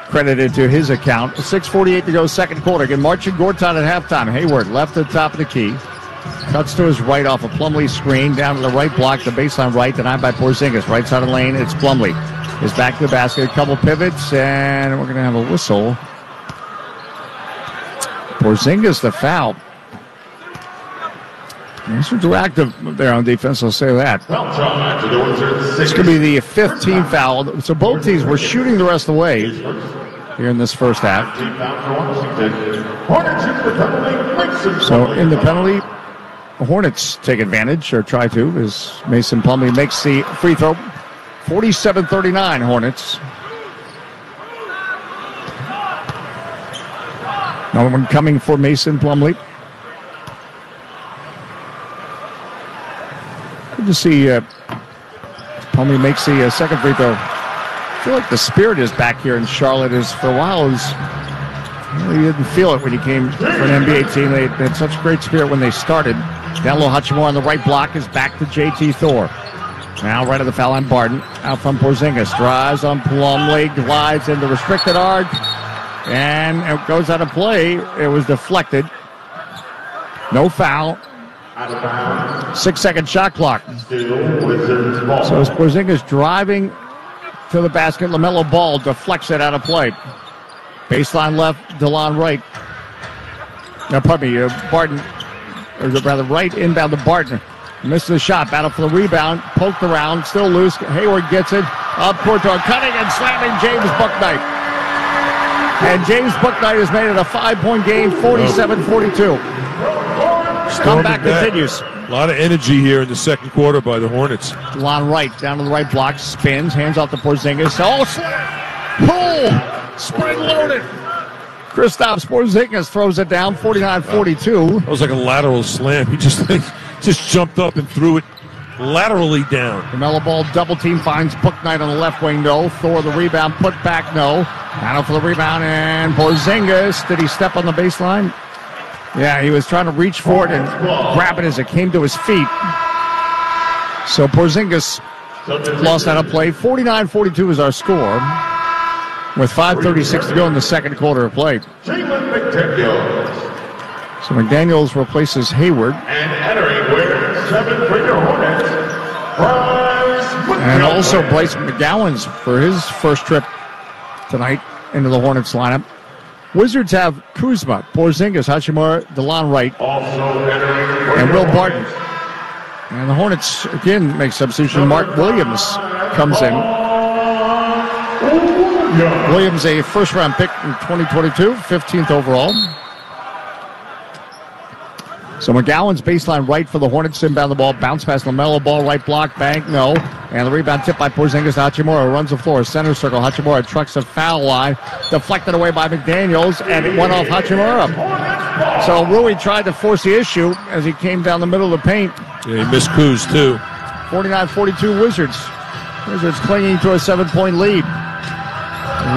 credited to his account. 6:48 to go, second quarter. Again, Marcin Gortat at halftime. Hayward left at the top of the key. Cuts to his right off a Plumlee screen. Down to the right block, the baseline right, denied by Porzingis. Right side of the lane, it's Plumlee. Is back to the basket, a couple pivots, and we're going to have a whistle. Porzingis, the foul. They're active there on defense, I'll say that. This could be the 15th foul. So both teams were shooting the rest of the way here in this first half. So in the penalty, the Hornets take advantage, or try to, as Mason Plumlee makes the free throw. 47-39 Hornets. Another one coming for Mason Plumlee. Good to see Plumlee makes the second free throw. I feel like the spirit is back here in Charlotte. As for a while, you didn't feel it when you came for an NBA team. They had such great spirit when they started. Down low, Hachimura on the right block is back to J.T. Thor. Now right at the foul line, Barton. Out from Porzingis. Drives on Plumlee. Glides into restricted arc. And it goes out of play. It was deflected. No foul. 6-second shot clock. So as Porzingis driving to the basket, LaMelo Ball deflects it out of play. Baseline left, DeLon right. No, pardon me, Barton, or rather right inbound to Barton. Misses the shot, battle for the rebound, poked around, still loose. Hayward gets it, up court to cutting and slamming James Bouknight. And James Bouknight has made it a 5-point game, 47-42. Comeback continues. A lot of energy here in the second quarter by the Hornets. DeLon Wright down to the right block, spins, hands off to Porzingis. Oh, slam! Pull! Spring loaded! Kristaps Porzingis throws it down, 49-42. That was like a lateral slam. He just jumped up and threw it laterally down. LaMelo Ball double team finds Bouknight on the left wing, no. Thor the rebound, put back, no. Battle for the rebound, and Porzingis, did he step on the baseline? Yeah, he was trying to reach for it and grab it as it came to his feet. So Porzingis lost out of play. 49-42 is our score, with 5:36 to go in the second quarter of play. So McDaniels replaces Hayward. And entering with 7 for your Hornets, and also Bryce McGowan's for his first trip tonight into the Hornets lineup. Wizards have Kuzma, Porzingis, Hachimura, DeLon Wright, and Will Barton. And the Hornets, again, make substitution. Mark Williams comes in. Williams, a first-round pick in 2022, 15th overall. So McGowan's baseline right for the Hornets. Inbound the ball, bounce pass LaMelo Ball, right block, bank, no. And the rebound tipped by Porzingis. Hachimura runs the floor, center circle. Hachimura trucks a foul line, deflected away by McDaniels, and it went off Hachimura. So Rui tried to force the issue as he came down the middle of the paint. Yeah, he missed Kuz too. 49-42 Wizards. Wizards clinging to a 7-point lead.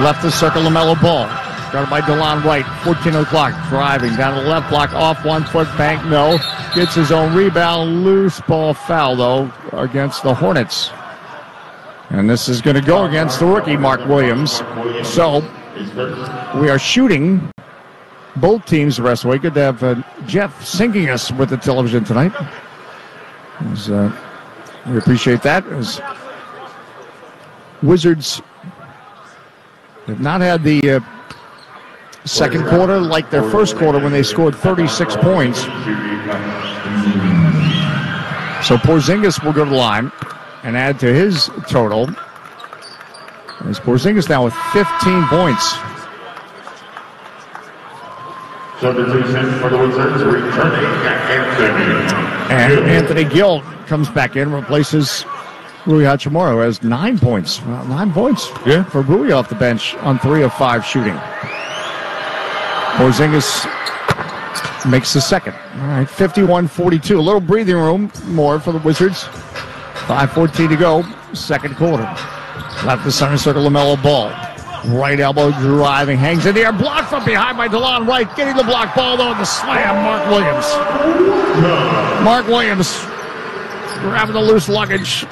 Left the circle, LaMelo Ball. Guarded by DeLon Wright, 14 o'clock, driving down to the left block, off 1 foot, bank, no. Gets his own rebound, loose ball foul, though, against the Hornets. And this is going to go against the rookie, Mark Williams. So, we are shooting both teams the rest of the way. Good to have Jeff syncing us with the television tonight. We appreciate that. As Wizards have not had the second quarter like their first quarter when they scored 36 points. So Porzingis will go to the line and add to his total. As Porzingis now with 15 points. Substitution for the Wizards, returning Anthony. And Anthony Gill comes back in, replaces Rui Hachimura, who has 9 points. Well, 9 points for Rui off the bench on 3 of 5 shooting. Porzingis makes the second. All right, 51-42. A little breathing room more for the Wizards. 5:14 to go, second quarter. Left the center circle, LaMelo Ball. Right elbow driving, hangs in the air, blocked from behind by DeLon Wright. Getting the block ball, though, and the slam, Mark Williams. Mark Williams grabbing the loose luggage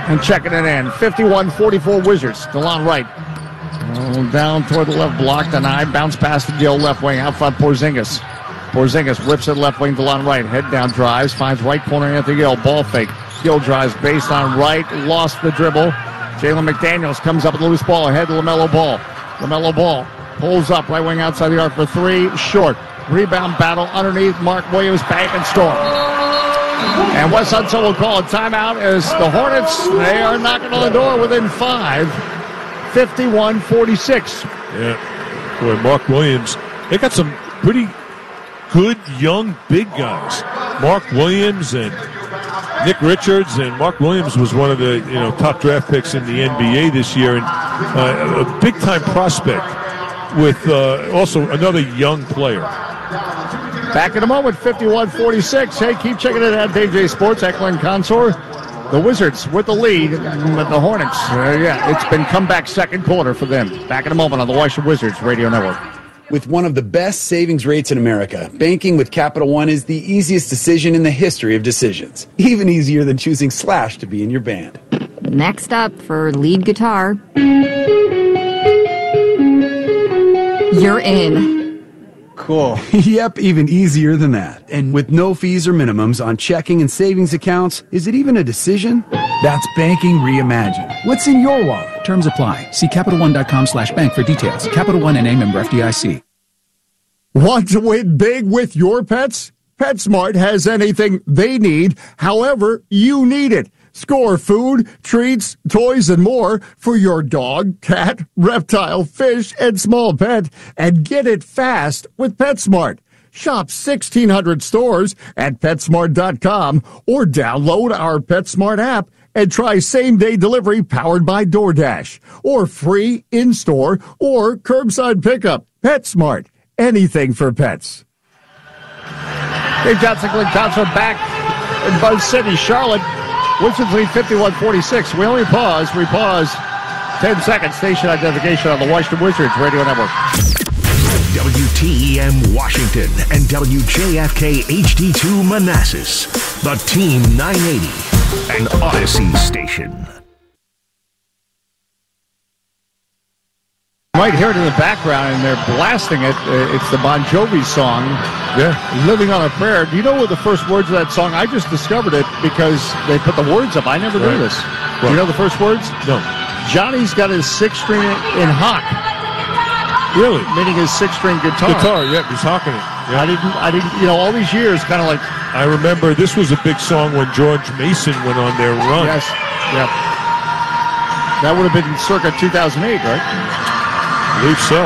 and checking it in. 51-44 Wizards. DeLon Wright. Down toward the left block, denied. Bounce past the Gill, left wing, out front Porzingis. Porzingis whips it left wing, DeLon Wright. Head down, drives, finds right corner Anthony Gill. Ball fake. Gill drives baseline right, lost the dribble. Jalen McDaniels comes up with a loose ball ahead to LaMelo Ball. LaMelo Ball pulls up, right wing outside the arc for 3, short. Rebound battle underneath, Mark Williams, bank and score. And Wes Hudson will call a timeout as the Hornets, they are knocking on the door within 5. 51-46. Yeah. Boy, Mark Williams. They got some pretty good young big guys. Mark Williams and Nick Richards, and Mark Williams was one of the top draft picks in the NBA this year, and a big time prospect with also another young player. Back in a moment, 51-46. Hey, keep checking it out, DJ Sports, Eckler and Consor. The Wizards with the lead, but the Hornets, it's been comeback second quarter for them. Back in a moment on the Washington Wizards Radio Network. With one of the best savings rates in America, banking with Capital One is the easiest decision in the history of decisions. Even easier than choosing Slash to be in your band. Next up for lead guitar, you're in. Cool. Yep, even easier than that. And with no fees or minimums on checking and savings accounts, is it even a decision? That's banking reimagined. What's in your wallet? Terms apply. See CapitalOne.com/bank for details. Capital One NA, member FDIC. Want to win big with your pets? PetSmart has anything they need, however you need it. Score food, treats, toys, and more for your dog, cat, reptile, fish, and small pet, and get it fast with PetSmart. Shop 1,600 stores at PetSmart.com or download our PetSmart app and try same-day delivery powered by DoorDash or free in-store or curbside pickup. PetSmart, anything for pets. Dave Johnson, Glenn Johnson back in Buzz City, Charlotte. Wizards lead 51-46. We only pause. We pause 10 seconds. Station identification on the Washington Wizards Radio Network. WTEM Washington and WJFK HD2 Manassas. The Team 980 and Odyssey Station. You might hear it in the background, and they're blasting it. It's the Bon Jovi song, Living on a Prayer. Do you know what the first words of that song? I just discovered it because they put the words up. I never knew this. Do you know the first words? No. Johnny's got his six-string in hock. Really? Meaning his six-string guitar. Yeah, he's hocking it. Yeah. I didn't, all these years, kind of like. I remember this was a big song when George Mason went on their run. Yes, yeah. That would have been circa 2008, right? I believe so.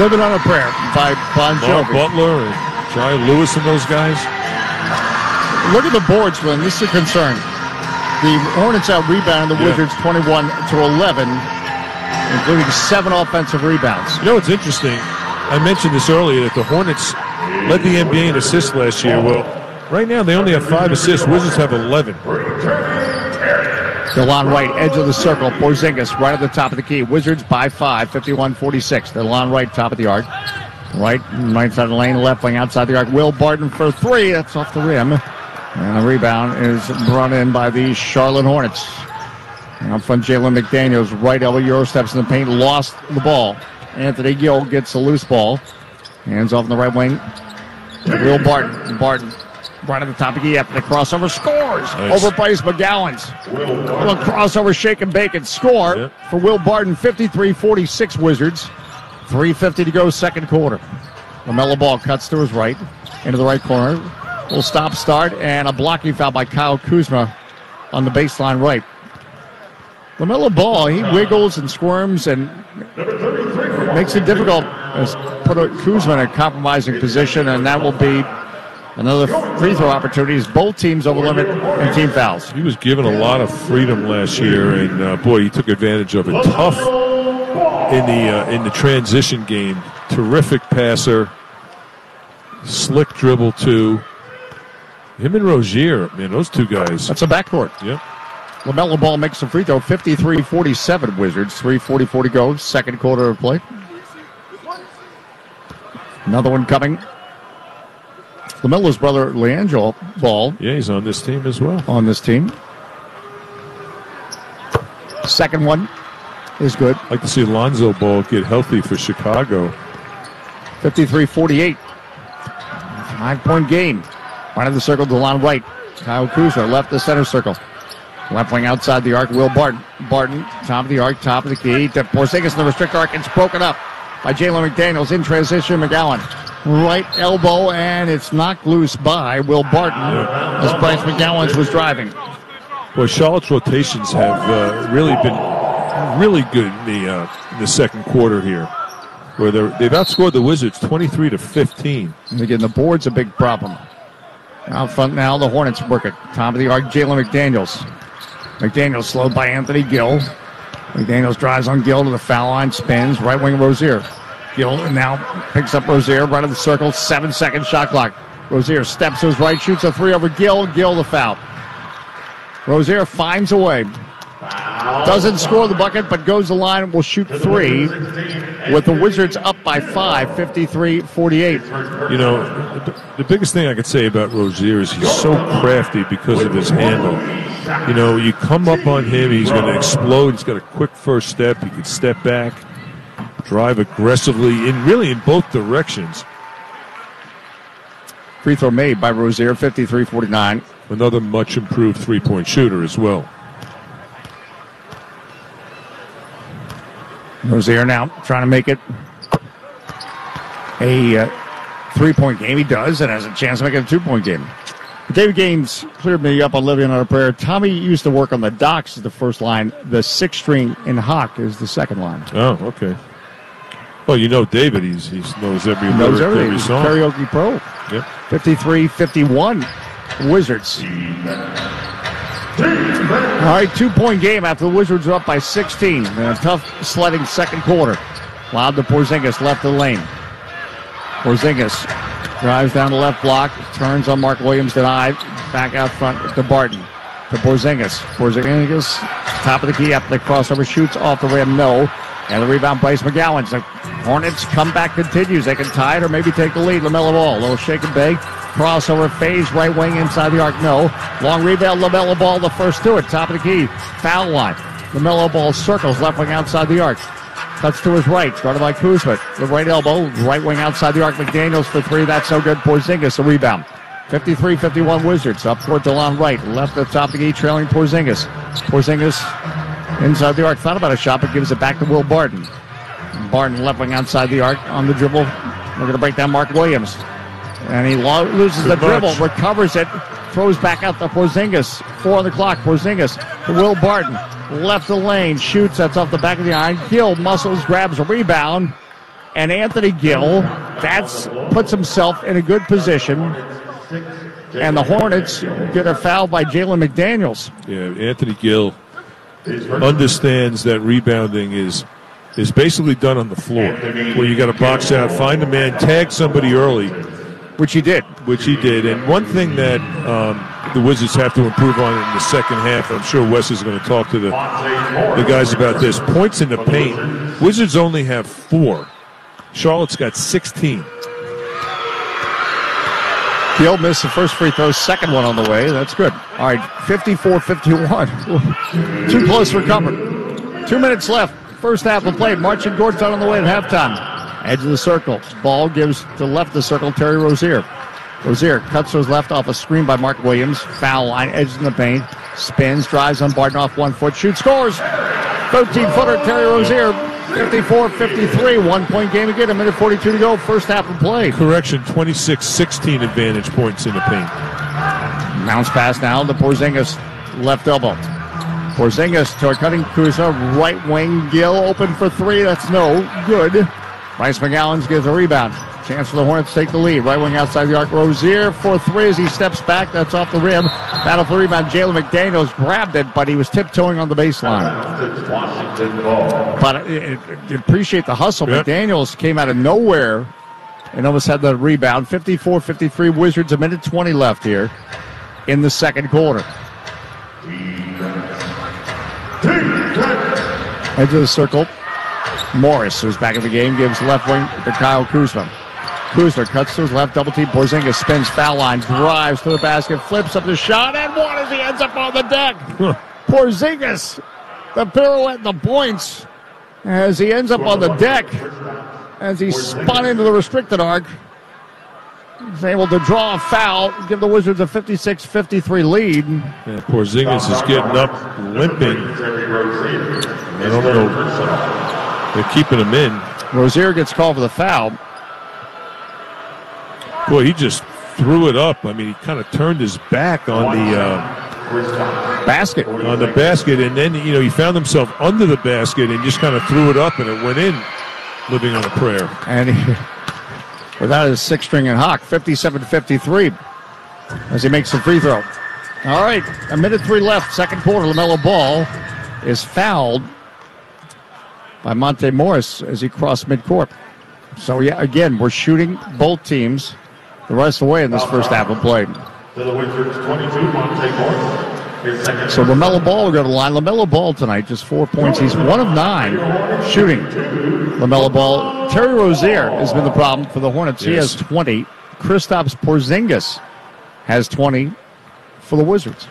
Living on a Prayer by Bon Jovi. Butler and Charlie Lewis and those guys. Look at the boards, Glenn. This is a concern. The Hornets out-rebound the Wizards 21-11, including 7 offensive rebounds. You know what's interesting? I mentioned this earlier that the Hornets led the NBA in assists last year. Well, right now they only have 5 assists. Wizards have 11. DeLon Wright, edge of the circle. Porzingis right at the top of the key. Wizards by 5, 51-46. DeLon Wright, top of the arc. Right side of the lane, left wing outside the arc. Will Barton for 3. That's off the rim. And the rebound is brought in by the Charlotte Hornets. Out front, Jalen McDaniels, right elbow, Euro steps in the paint, lost the ball. Anthony Gill gets a loose ball. Hands off in the right wing. Will Barton. Barton right at the top of the after the crossover, scores over Bryce McGowan's. Little crossover, shake and bake and score for Will Barton. 53-46 Wizards. 3:50 to go, second quarter. LaMelo Ball cuts to his right, into the right corner. Little stop start and a blocking foul by Kyle Kuzma on the baseline right. LaMelo Ball, he wiggles and squirms and makes it difficult. Put Kuzma in a compromising position, and that will be another free throw opportunity as both teams over limit in team fouls. He was given a lot of freedom last year, and boy, he took advantage of it. Tough in the transition game. Terrific passer. Slick dribble too. Him and Rozier, man, those two guys. That's a backcourt. Yep. LaMelo Ball makes a free throw. 53-47 Wizards. 3:44 to go. Second quarter of play. Another one coming. LaMelo's brother, Leandro Ball. Yeah, he's on this team as well. On this team. Second one is good. I'd like to see Lonzo Ball get healthy for Chicago. 53-48. 5-point game. Right of the circle, DeLon Wright. Kyle Kuzma left the center circle. Left wing outside the arc, Will Barton. Barton, top of the arc, top of the key. To Porzingis in the restrict arc. It's broken up by Jalen McDaniels in transition. McGowan. Right elbow, and it's knocked loose by Will Barton as Bryce McGowan was driving. Well, Charlotte's rotations have really been really good in the second quarter here, where they've outscored the Wizards 23-15. And again, the board's a big problem. Out front now, the Hornets work it. Top of the arc, Jalen McDaniels. McDaniels slowed by Anthony Gill. McDaniels drives on Gill to the foul line, spins, right wing Rozier. Gill now picks up Rozier, right of the circle, 7-second shot clock. Rozier steps to his right, shoots a 3 over Gill. Gill the foul. Rozier finds a way. Doesn't score the bucket, but goes the line and will shoot 3 with the Wizards up by 5, 53-48. You know, the biggest thing I could say about Rozier is he's so crafty because of his handle. You know, you come up on him, he's going to explode. He's got a quick first step. He can step back, drive aggressively in both directions. Free throw made by Rozier, 53-49. Another much improved three-point shooter as well. Rozier now trying to make it a three-point game. He does, and has a chance to make it a two-point game. David Gaines cleared me up on Living on a Prayer. Tommy used to work on the docks as the first line. The sixth string in Hawk is the second line. Oh, okay. Well, you know David. He knows every knows lyric, everything. every song. Karaoke pro. Yep. 53-51 Wizards. All right, two-point game after the Wizards are up by 16. In a tough sledding second quarter. Lob to Porzingis, left of the lane. Porzingis drives down the left block, turns on Mark Williams, denied. Back out front to Barton. To Porzingis. Porzingis, top of the key after the crossover, shoots off the rim, no. And the rebound, Bryce McGowan. The Hornets comeback continues. They can tie it or maybe take the lead. LaMelo Ball, a little shake and bake. Crossover, phase, right wing inside the arc, no. Long rebound, LaMelo Ball, the first to it. Top of the key, foul line. LaMelo Ball circles, left wing outside the arc. Cuts to his right, guarded by Kuzma. The right elbow, right wing outside the arc. McDaniels for three, that's no good. Porzingis, a rebound. 53-51 Wizards, up court DeLon Wright. Left at the top of the key, trailing Porzingis. Porzingis inside the arc, thought about a shot, but gives it back to Will Barton. Barton left wing outside the arc on the dribble. We're going to break down Mark Williams. And he loses the dribble, recovers it, throws back out to Porzingis. 4 on the clock, Porzingis to Will Barton. Left the lane, shoots, that's off the back of the iron. Gill muscles, grabs a rebound. And Anthony Gill, puts himself in a good position. And the Hornets get a foul by Jalen McDaniels. Yeah, Anthony Gill understands that rebounding is basically done on the floor, where you got to box out, find a man, tag somebody early. Which he did. And one thing that the Wizards have to improve on in the second half, I'm sure Wes is going to talk to the guys about this, points in the paint. Wizards only have 4. Charlotte's got 16. Gill missed the first free throw, second one on the way. That's good. All right, 54-51. Too close for comfort. 2 minutes left. First half of play. Marcin Gortat on the way at halftime. Edge of the circle. Ball gives to left of the circle, Terry Rozier. Rozier cuts to his left off a screen by Mark Williams. Foul line, edges in the paint. Spins, drives on Barton off 1 foot. Shoots, scores. 13-footer, Terry Rozier. 54-53. 1 point game again. 1:42 to go. First half of play. Correction, 26-16 advantage points in the paint. Bounce pass now to Porzingis. Left elbow. Porzingis to a cutting Kuzma. Right wing. Gill open for three. That's no good. Bryce McGowan gives a rebound. Chance for the Hornets to take the lead. Right wing outside the arc. Rozier for three as he steps back. That's off the rim. Battle for the rebound. Jalen McDaniels grabbed it, but he was tiptoeing on the baseline. But you appreciate the hustle. Yep. McDaniels came out of nowhere and almost had the rebound. 54-53 Wizards. 1:20 left here in the second quarter. Edge of the circle. Morris, who's back in the game, gives left wing to Kyle Kuzma. Kuzma cuts to his left, double team. Porzingis spins, foul line, drives to the basket, flips up the shot, and one as he ends up on the deck. Porzingis, the pirouette, the points, as he ends up on the deck, as he spun into the restricted arc. He's able to draw a foul, give the Wizards a 56-53 lead. Yeah, Porzingis is getting up, limping. I don't know. They're keeping him in. Rozier gets called for the foul. Boy, he just threw it up. I mean, he kind of turned his back on the basket. On the basket, and then, he found himself under the basket and just kind of threw it up, and it went in, living on a prayer. And without his sixth string and Hawk, 57-53 as he makes the free throw. All right, 1:03 left, second quarter. LaMelo Ball is fouled by Monte Morris as he crossed midcourt. So, yeah, again, we're shooting both teams the rest of the way in this first half of play. To the Wizards, 22, Monte Morris. So LaMelo Ball will go to the line. LaMelo Ball tonight, just 4 points. He's 1 of 9 shooting. LaMelo Ball. Terry Rozier has been the problem for the Hornets. He has 20. Kristaps Porzingis has 20 for the Wizards.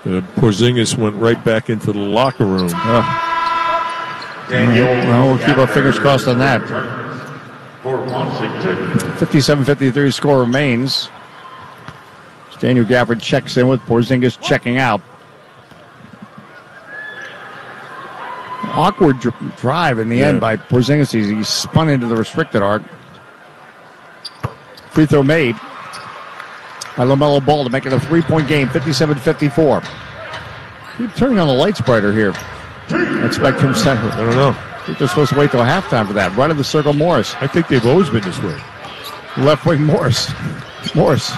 Porzingis went right back into the locker room. Well, we'll keep our fingers crossed on that. 57-53 score remains. Daniel Gafford checks in with Porzingis checking out. Awkward drive in the end by Porzingis. He spun into the restricted arc. Free throw made by LaMelo Ball to make it a 3-point game, 57-54. Keep turning on the lights brighter here at Spectrum Center. I don't know. I think they're supposed to wait till halftime for that. Right of the circle, Morris. I think they've always been this way. Left wing, Morris. Morris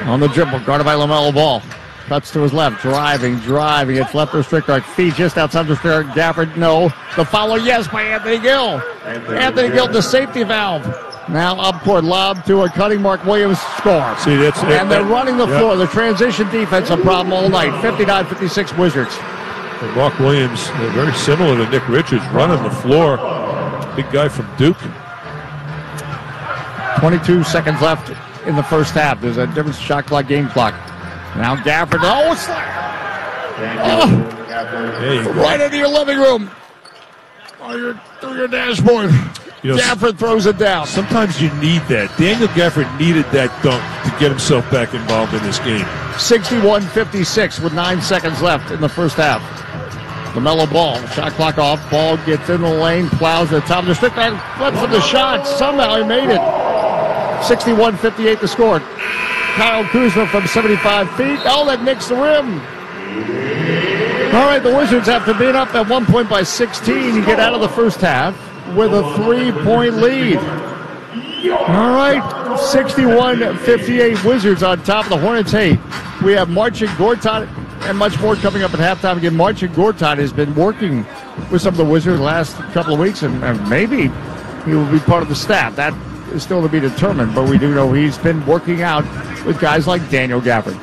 on the dribble, guarded by LaMelo Ball. Cuts to his left, driving. It's left restrict arc. Feet just outside the restrict arc. Gafford, no. The follow, yes, by Anthony Gill. Anthony Gill, the safety valve. Now up court, lob to a cutting Mark Williams, score. See, and they're running the floor. The transition defense a problem all night. 59-56 Wizards. And Mark Williams, very similar to Nick Richards, running the floor. Big guy from Duke. 22 seconds left in the first half. There's a different shot clock, game clock. Now Gafford, right into your living room. Through your dashboard. Gafford throws it down. Sometimes you need that. Daniel Gafford needed that dunk to get himself back involved in this game. 61-56 with 9 seconds left in the first half. LaMelo Ball, shot clock off. Ball gets in the lane, plows to the top of the stick, and flips for the shot. Somehow he made it. 61-58 the score. Kyle Kuzma from 75 feet. Oh, that nicks the rim. All right, the Wizards, after being up at 1 point by 16, you get out of the first half with a 3-point lead. All right, 61-58 Wizards on top of the Hornets. Hey, we have Marcin Gortat and much more coming up at halftime. Again, Marcin Gortat has been working with some of the Wizards the last couple of weeks, and maybe he will be part of the staff. That is still to be determined, but we do know he's been working out with guys like Daniel Gafford.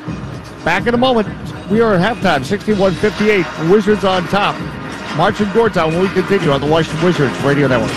Back in a moment. We are at halftime, 61-58. Wizards on top. Marcin Gortat when we continue on the Washington Wizards Radio Network.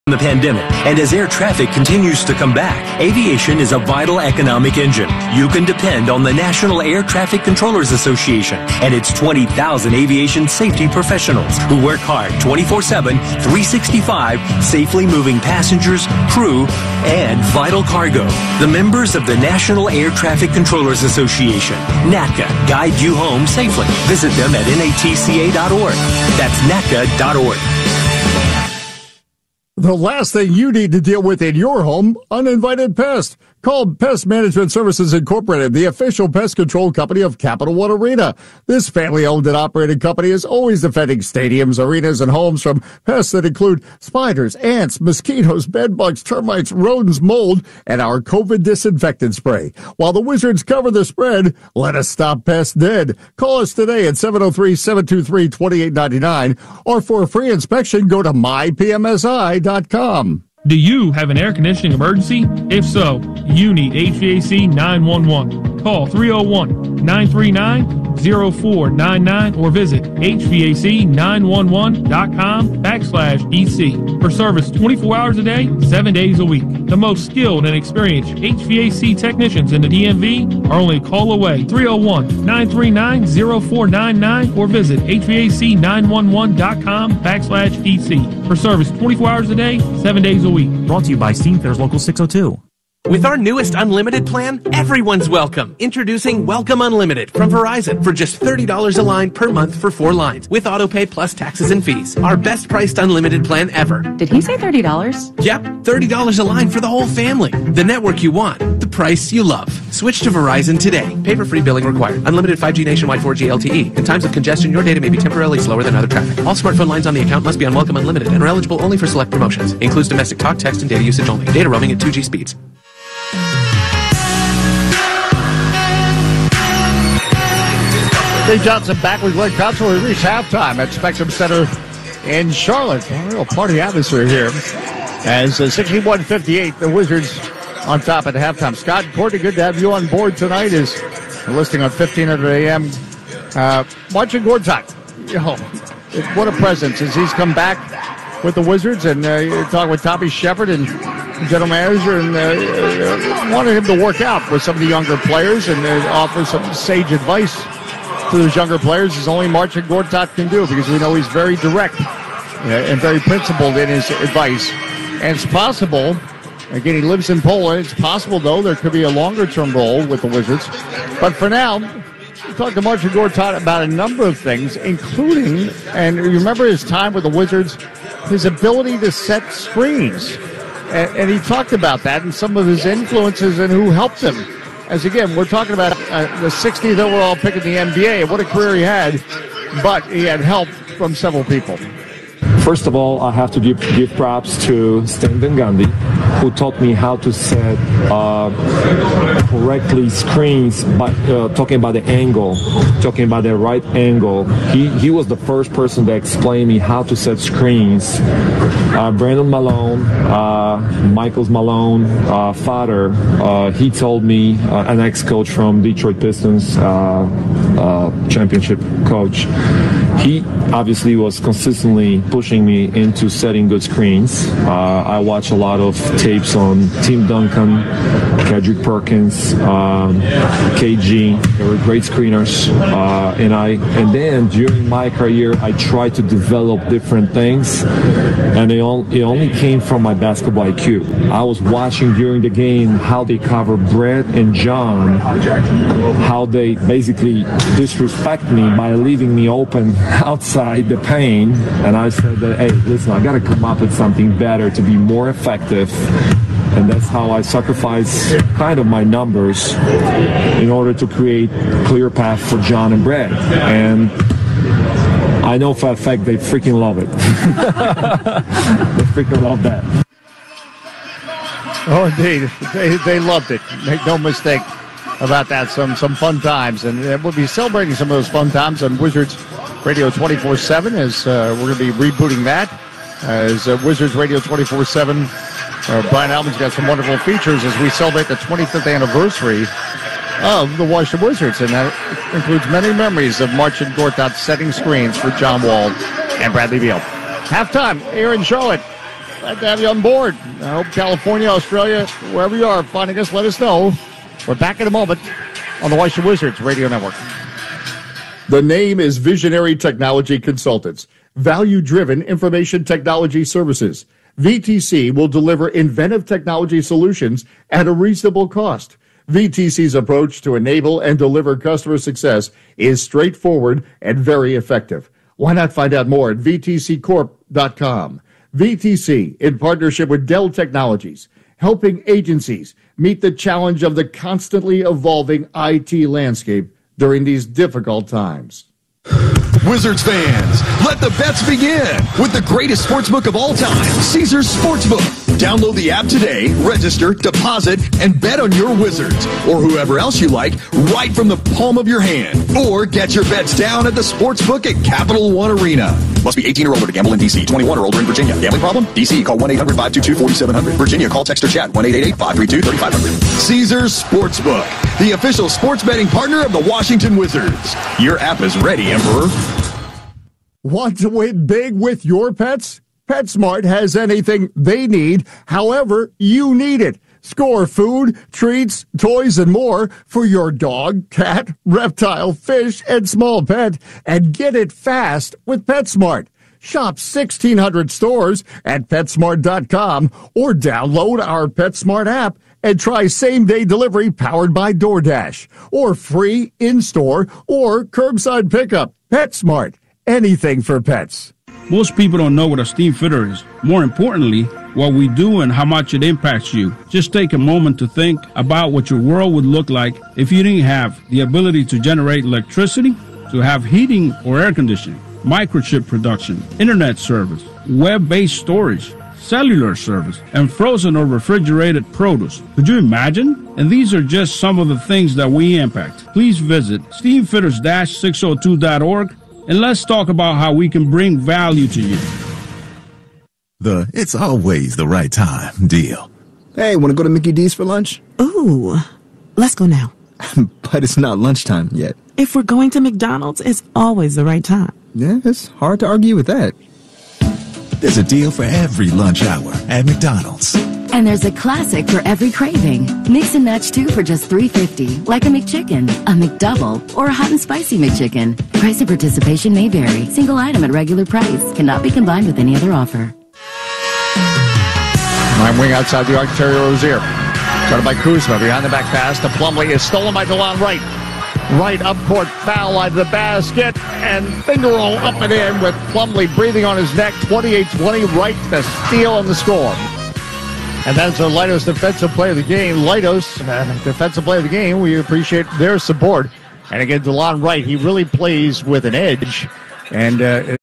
The pandemic, and as air traffic continues to come back, aviation is a vital economic engine. You can depend on the National Air Traffic Controllers Association and its 20,000 aviation safety professionals who work hard 24/7, 365, safely moving passengers, crew, and vital cargo. The members of the National Air Traffic Controllers Association, NATCA, guide you home safely. Visit them at natca.org. That's natca.org. The last thing you need to deal with in your home, uninvited pest. Call Pest Management Services Incorporated, the official pest control company of Capital One Arena. This family-owned and operated company is always defending stadiums, arenas, and homes from pests that include spiders, ants, mosquitoes, bedbugs, termites, rodents, mold, and our COVID disinfectant spray. While the Wizards cover the spread, let us stop pests dead. Call us today at 703-723-2899, or for a free inspection, go to mypmsi.com. Do you have an air conditioning emergency? If so, you need HVAC 911. Call 301-939-0499 or visit HVAC911.com/EC for service 24 hours a day, 7 days a week. The most skilled and experienced HVAC technicians in the DMV are only a call away. 301-939-0499 or visit HVAC911.com/EC for service 24 hours a day, 7 days a week. Brought to you by Steam Fairs Local 602. With our newest unlimited plan, everyone's welcome. Introducing Welcome Unlimited from Verizon for just $30 a line per month for 4 lines with autopay plus taxes and fees. Our best priced unlimited plan ever. Did he say $30? Yep, $30 a line for the whole family. The network you want, the price you love. Switch to Verizon today. Paper-free billing required. Unlimited 5G nationwide 4G LTE. In times of congestion, your data may be temporarily slower than other traffic. All smartphone lines on the account must be on Welcome Unlimited and are eligible only for select promotions. Includes domestic talk, text, and data usage only. Data roaming at 2G speeds. Dave Johnson back with Glenn Council. We reach halftime at Spectrum Center in Charlotte. A real party atmosphere here. As 61-58, the Wizards on top at halftime. Scott and Courtney, good to have you on board tonight. Is listing on 1500 AM. Marcin Gortat, what a presence as he's come back with the Wizards, and you're talking with Tommy Shepard and general manager, and wanted him to work out with some of the younger players and offer some sage advice to those younger players, as only Marcin Gortat can do, because we know he's very direct and very principled in his advice. And it's possible, again, he lives in Poland, it's possible, though, there could be a longer-term role with the Wizards. But for now, we talked to Marcin Gortat about a number of things, including, and you remember his time with the Wizards, his ability to set screens. And he talked about that and some of his influences and who helped him. As again, we're talking about the 60th overall pick in the NBA. What a career he had, but he had help from several people. First of all, I have to give props to Stan Van Gundy, who taught me how to set correctly screens by talking about the angle, talking about the right angle. He was the first person to explain me how to set screens. Brandon Malone, Michael Malone, father, he told me, an ex-coach from Detroit Pistons, championship coach. He obviously was consistently pushing me into setting good screens. I watch a lot of tapes on Tim Duncan, Kendrick Perkins, KG. They were great screeners. And then during my career, I tried to develop different things, and it only came from my basketball IQ. I was watching during the game how they cover Brett and John, how they basically disrespect me by leaving me open outside the paint, and I said that, hey, listen, I got to come up with something better to be more effective, and that's how I sacrifice kind of my numbers in order to create a clear path for John and Brett. And I know for a fact they freaking love it. They freaking love that. Oh, indeed. They loved it. Make no mistake about that. Some fun times, and we'll be celebrating some of those fun times on Wizards Radio 24/7 as we're going to be rebooting that as Wizards Radio 24/7. Brian Alvin's got some wonderful features as we celebrate the 25th anniversary of the Washington Wizards, and that includes many memories of Marcin Gortat setting screens for John Wall and Bradley Beal. Halftime here in Charlotte. Glad to have you on board. I hope California, Australia, wherever you are finding us, let us know. We're back in a moment on the Washington Wizards Radio Network. The name is Visionary Technology Consultants, value-driven information technology services. VTC will deliver inventive technology solutions at a reasonable cost. VTC's approach to enable and deliver customer success is straightforward and very effective. Why not find out more at VTCcorp.com? VTC, in partnership with Dell Technologies, helping agencies meet the challenge of the constantly evolving IT landscape during these difficult times. Wizards fans, let the bets begin with the greatest sportsbook of all time, Caesars Sportsbook. Download the app today, register, deposit, and bet on your Wizards or whoever else you like right from the palm of your hand. Or get your bets down at the Sportsbook at Capital One Arena. Must be 18 or older to gamble in D.C., 21 or older in Virginia. Gambling problem? D.C. Call 1-800-522-4700. Virginia, call, text, or chat 1-888-532-3500. Caesars Sportsbook, the official sports betting partner of the Washington Wizards. Your app is ready, Emperor. Want to win big with your pets? PetSmart has anything they need, however you need it. Score food, treats, toys, and more for your dog, cat, reptile, fish, and small pet, and get it fast with PetSmart. Shop 1,600 stores at PetSmart.com or download our PetSmart app and try same-day delivery powered by DoorDash or free in-store or curbside pickup. PetSmart, anything for pets. Most people don't know what a steam fitter is. More importantly, what we do and how much it impacts you. Just take a moment to think about what your world would look like if you didn't have the ability to generate electricity, to have heating or air conditioning, microchip production, internet service, web-based storage, cellular service, and frozen or refrigerated produce. Could you imagine? And these are just some of the things that we impact. Please visit steamfitters-602.org and let's talk about how we can bring value to you. It's always the right time deal. Hey, want to go to Mickey D's for lunch? Ooh, let's go now. But it's not lunchtime yet. If we're going to McDonald's, it's always the right time. Yeah, it's hard to argue with that. There's a deal for every lunch hour at McDonald's. And there's a classic for every craving. Mix and match 2 for just $3.50, like a McChicken, a McDouble, or a hot and spicy McChicken. Price and participation may vary. Single item at regular price. Cannot be combined with any other offer. Line wing outside the arc, Terry Rozier. Started by Kuzma. Behind the back pass to Plumlee is stolen by DeLon Wright. Right up court, foul line to the basket, and finger roll up and in with Plumlee breathing on his neck. 28-20, Wright the steal and the score. And that's the Leidos defensive play of the game. Leidos, defensive play of the game. We appreciate their support. And again, DeLon Wright, he really plays with an edge. And